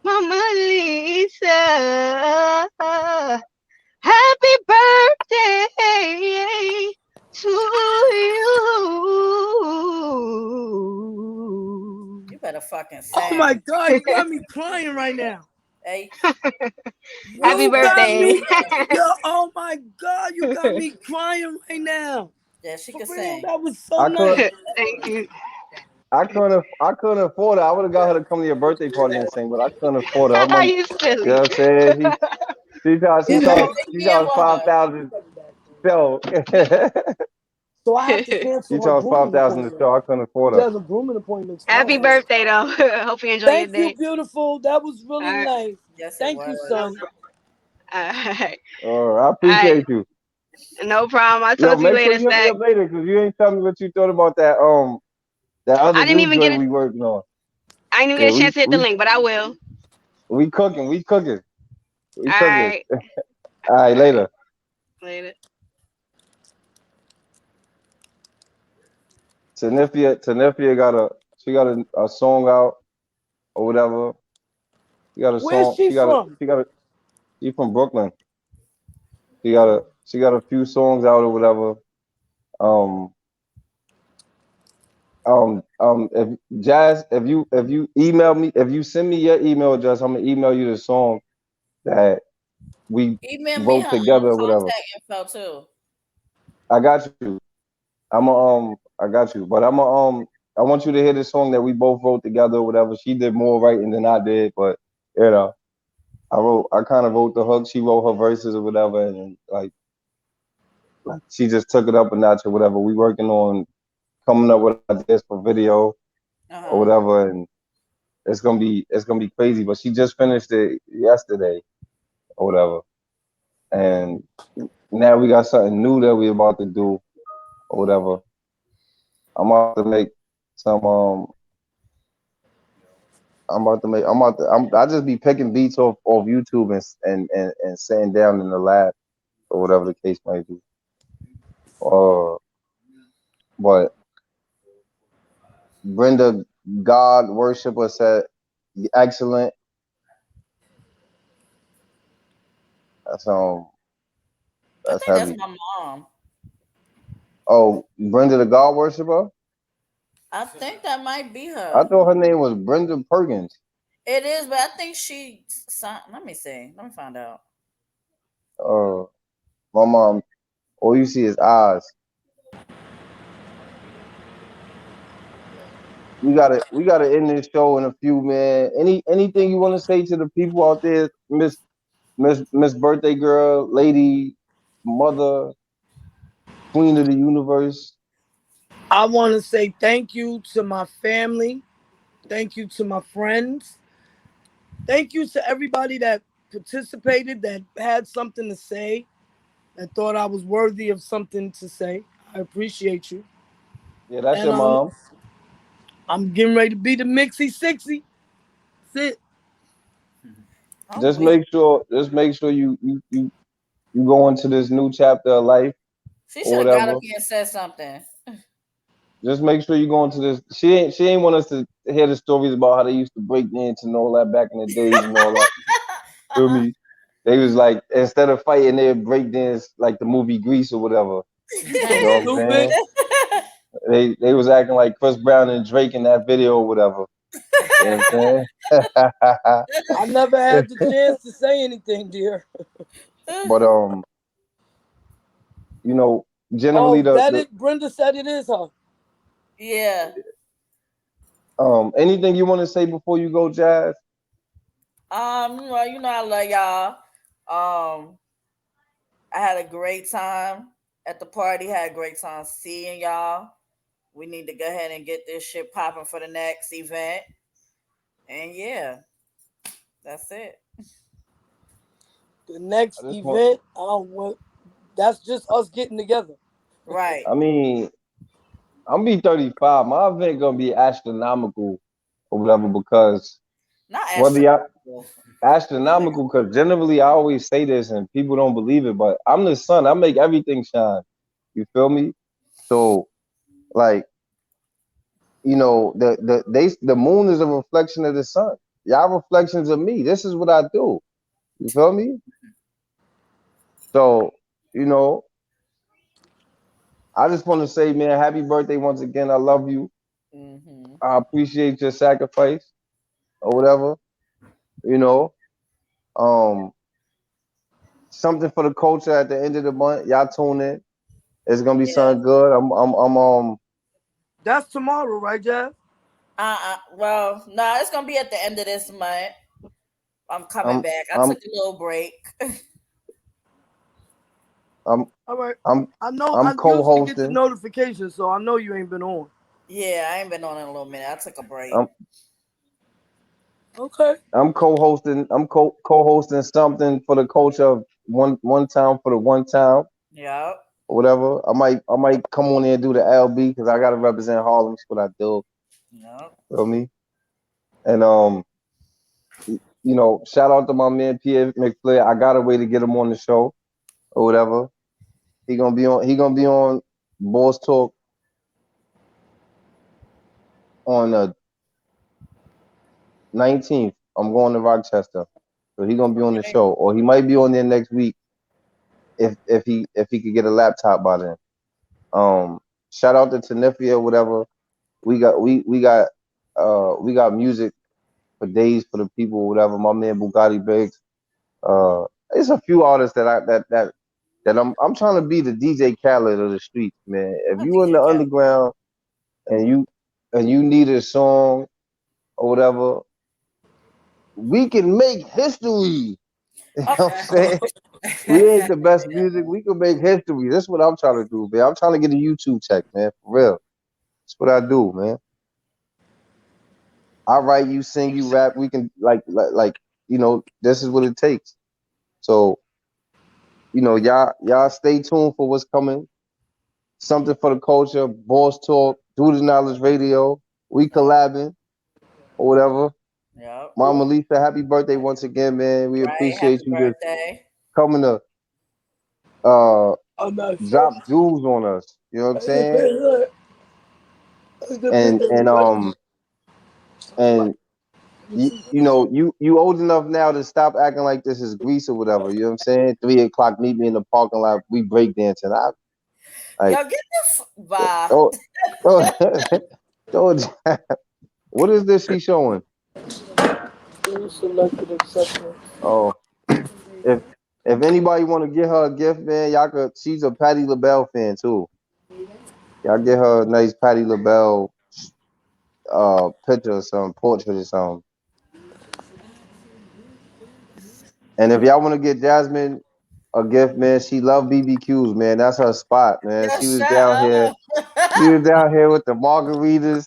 S10: Mama Lisa. Happy birthday to you.
S5: You better fucking sing.
S1: Oh my God, you got me crying right now.
S5: Hey.
S10: Happy birthday.
S1: Oh my God, you got me crying right now.
S5: Yeah, she can sing.
S1: That was so nice.
S10: Thank you.
S2: I couldn't afford it. I would have got her to come to your birthday party and sing, but I couldn't afford it.
S10: You silly.
S2: You know what I'm saying? She charged 5,000 show.
S1: So I have to cancel.
S2: She charged 5,000 to show. I couldn't afford it.
S1: There's a grooming appointment.
S10: Happy birthday, though. Hope you enjoy your day.
S1: Thank you, beautiful. That was really nice.
S5: Yes,
S1: Thank you, son.
S10: All right.
S2: I appreciate you.
S10: No problem. I'll
S2: Yo,
S10: talk to you
S2: make sure
S10: later,
S2: you hit me
S10: Stack.
S2: up later because you ain't telling me what you thought about that other
S10: I didn't
S2: new
S10: even get
S2: joint
S10: it.
S2: we working on.
S10: I didn't even
S2: Yeah,
S10: get a chance to hit the link, but I will.
S2: we cooking, we cooking, we
S10: All
S2: cooking.
S10: right.
S2: All right,
S10: All right.
S2: later.
S10: Later.
S2: Tanifia got a song out or whatever. She got a
S1: Where's
S2: song.
S1: she from?
S2: She from Brooklyn. She got a few songs out or whatever. Um if Jazz, if you email me, if you send me your email address, I'm gonna email you the song that we
S5: Email me
S2: wrote
S5: her
S2: together or whatever.
S5: contact info too.
S2: I got you. I got you. But I want you to hear the song that we both wrote together or whatever. She did more writing than I did, but you know, I kind of wrote the hook. She wrote her verses or whatever, and like she just took it up a notch or whatever. We working on coming up with ideas for video or whatever, and it's gonna be crazy. But she just finished it yesterday or whatever, and now we got something new that we about to do or whatever. I'm about to make some I just be picking beats off YouTube and sitting down in the lab or whatever the case might be. But Brenda God worshiper said excellent. That's
S5: I
S2: that's
S5: think that's
S2: heavy.
S5: my mom.
S2: Oh, Brenda the God worshiper?
S5: I think that might be
S2: I
S5: her.
S2: thought her name was Brenda Perkins.
S5: It is, but I think she signed. Let me see. Let me find out.
S2: Uh my mom, all you see is eyes. We gotta end this show in a few, man. Anything you wanna say to the people out there, Miss Birthday Girl, Lady, Mother, Queen of the Universe?
S1: I want to say thank you to my family. Thank you to my friends. Thank you to everybody that participated, that had something to say, that thought I was worthy of something to say. I appreciate you.
S2: Yeah, that's
S1: And
S2: your mom.
S1: I'm getting ready to be the Mixie Sixie. That's it.
S5: I'm
S2: Just
S5: weak.
S2: make sure you go into this new chapter of life
S5: She
S2: or
S5: should have got up
S2: whatever.
S5: here and said something.
S2: Just make sure you go into this. She ain't want us to hear the stories about how they used to break dance and all that back in the days and all that. Feel me? They was like, instead of fighting, they'd break dance like the movie Grease or whatever. You know what I'm
S1: Stupid.
S2: saying? They was acting like Chris Brown and Drake in that video or whatever. You know what I'm
S1: I never had the
S2: saying?
S1: chance to say anything, dear.
S2: But you know, generally
S1: Oh, that
S2: the
S1: it. Brenda said it is her.
S5: Yeah.
S2: anything you want to say before you go, Jazz?
S5: Well, I love y'all. I had a great time at the party. Had a great time seeing y'all. We need to go ahead and get this shit popping for the next event. And yeah, that's it.
S1: The
S2: I
S1: next
S2: just want.
S1: event, that's just us getting together.
S5: Right.
S2: I mean, I'm be 35. My event gonna be astronomical or whatever because
S5: Not
S2: whether y'all
S5: astronomical.
S2: astronomical, because generally I always say this and people don't believe it, but I'm the sun. I make everything shine. You feel me? So like, the moon is a reflection of the sun. Y'all reflections of me. This is what I do. You feel me? So, you know, I just want to say, man, happy birthday once again. I love you.
S5: Mm-hmm.
S2: I appreciate your sacrifice or whatever. You know, um, something for the culture at the end of the month. Y'all tune in. It's gonna be
S5: Yeah.
S2: something good.
S1: That's tomorrow, right, Jazz?
S5: Well, no, it's gonna be at the end of this month. I'm coming
S2: I'm,
S5: back. I
S2: I'm,
S5: took a little break.
S2: I'm,
S1: All right.
S2: I'm,
S1: I know
S2: I'm
S1: I usually get the
S2: co-hosting.
S1: notification, so I know you ain't been on.
S5: Yeah, I ain't been on in a little minute. I took a break.
S2: I'm,
S1: Okay.
S2: I'm co-hosting. I'm co-hosting something for the culture of one town for the one town.
S5: Yeah.
S2: or whatever. I might come on there and do the LB because I gotta represent Harlem. That's what I do.
S5: Yeah.
S2: Feel me? And you know, shout out to my man Pierre McFlair. I got a way to get him on the show or whatever. He gonna be on. He gonna be on Boss Talk on the 19th. I'm going to Rochester, so he gonna be on the show, or he might be on there next week if he could get a laptop by then. Shout out to Tanifia or whatever. We got music for days for the people or whatever. My man Bugatti Biggs. There's a few artists that I'm trying to be the DJ Khaled of the streets, man. If you in the underground and you need a song or whatever, we can make history. You know what I'm saying? We ain't the best music. We can make history. That's what I'm trying to do, man. I'm trying to get a YouTube check, man. For real. That's what I do, man. I write, you sing, you rap. We can like you know, this is what it takes. So, you know, y'all stay tuned for what's coming. Something for the culture, Boss Talk, Do the Knowledge Radio. We collabing or whatever.
S5: Yep.
S2: Mama Lisa, happy birthday once again, man. We appreciate
S5: Happy
S2: you
S5: birthday.
S2: just coming to drop jewels on us. You know what I'm saying? And you know, you old enough now to stop acting like this is Greece or whatever. You know what I'm saying? 3 o'clock, meet me in the parking lot. We break dancing.
S5: Yo, get the bye.
S2: What is this she's showing? Oh, if anybody want to get her a gift, man, y'all could. She's a Patti LaBelle fan too. Y'all get her a nice Patti LaBelle picture or something, portrait or something. And if y'all want to get Jasmine a gift, man, she love BBQs, man. That's her spot, man.
S5: Yo,
S2: She was down here. She was down here with the margaritas.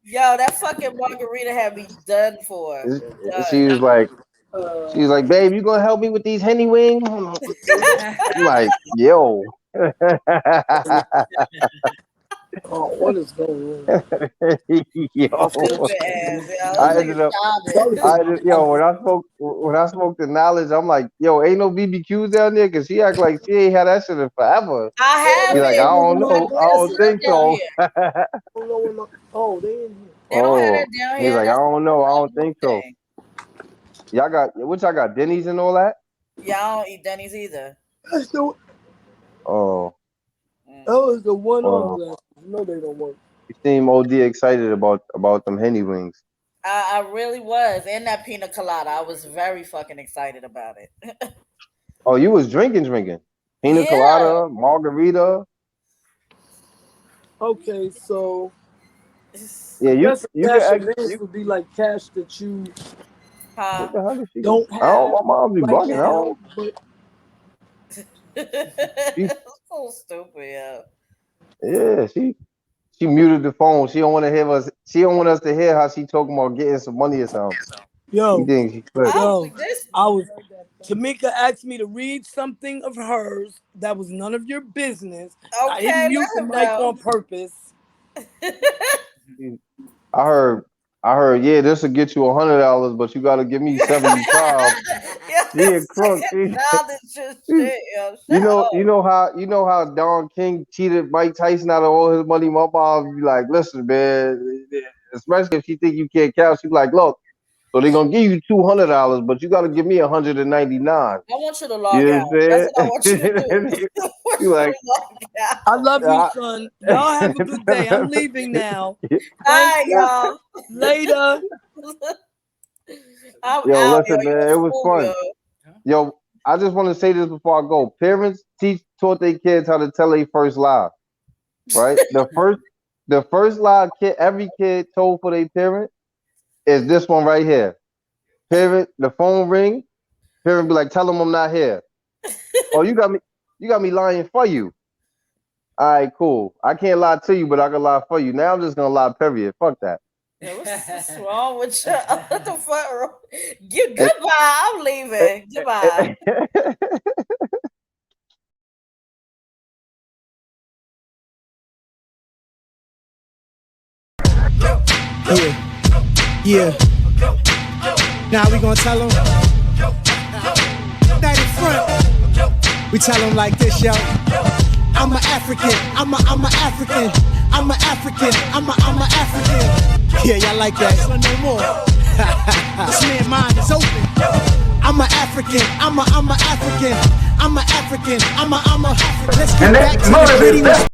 S5: Yo, that fucking margarita had me done for.
S2: She was like, babe, you gonna help me with these Henny wings? I'm like, yo.
S1: Oh, what is going on?
S2: Yo.
S5: Stupid ass, yo.
S2: I ended up, when I smoked the knowledge, I'm like, yo, ain't no BBQs down there, cause she act like she ain't had that shit in forever.
S5: I have
S2: He's like,
S5: it.
S2: I don't know, I don't think so.
S1: Oh, they in here.
S5: They don't have that down
S2: He's
S5: here.
S2: like, I don't know, I don't think so.
S5: Thing.
S2: Y'all got what? Y'all got Denny's and all that?
S5: Yeah, I don't eat Denny's either.
S2: Oh,
S1: that was the one on glasses. No, they don't work.
S2: You seem OD excited about them Henny wings.
S5: I really was. And that pina colada. I was very fucking excited about it.
S2: Oh, you was drinking. Pina colada, margarita.
S1: Okay, so
S2: yeah, you
S1: cash
S2: can
S1: advance would be like cash that you
S2: what the hell is she
S1: don't
S2: doing?
S1: have.
S2: I don't want my mom be
S1: right
S2: bugging.
S1: now,
S5: So stupid, yeah.
S2: Yeah, she muted the phone. She don't want to hear us. She don't want us to hear how she talking about getting some money or something.
S1: Yo,
S2: she thinks she could.
S1: Tamika asked me to read something of hers that was none of your business.
S5: Okay,
S1: I didn't mute the mic on purpose.
S2: I heard. Yeah, this will get you $100, but you got to give me 75. She a crook. You know how Don King cheated Mike Tyson out of all his money. My mom would be like, listen, man, especially if she think you can't count. She be like, look, so they're gonna give you $200, but you got to give me 199.
S5: I want you to log out. That's what I want you to do.
S2: You like,
S1: I love you, son. Y'all have a good day. I'm leaving now.
S5: Bye, y'all.
S1: Later.
S2: Yo, listen, man, it was fun. Yo, I just want to say this before I go. Parents taught their kids how to tell their first lie. Right? The first lie every kid told for their parent is this one right here. Parent, the phone ring. Parent be like, tell them I'm not here. Oh, you got me lying for you. All right, cool. I can't lie to you, but I can lie for you. Now I'm just gonna lie, period. Fuck that.
S5: Yeah, what's wrong with you? What the fuck? Goodbye. I'm leaving. Goodbye.
S11: Yeah. Now we gonna tell them. Night in front. We tell them like this, yo. I'm an African. I'm a African. I'm an African. I'm a African. Yeah, y'all like that? No more. This man's mind is open. I'm an African. I'm a African. I'm an African. I'm a. Let's get back to the gritty.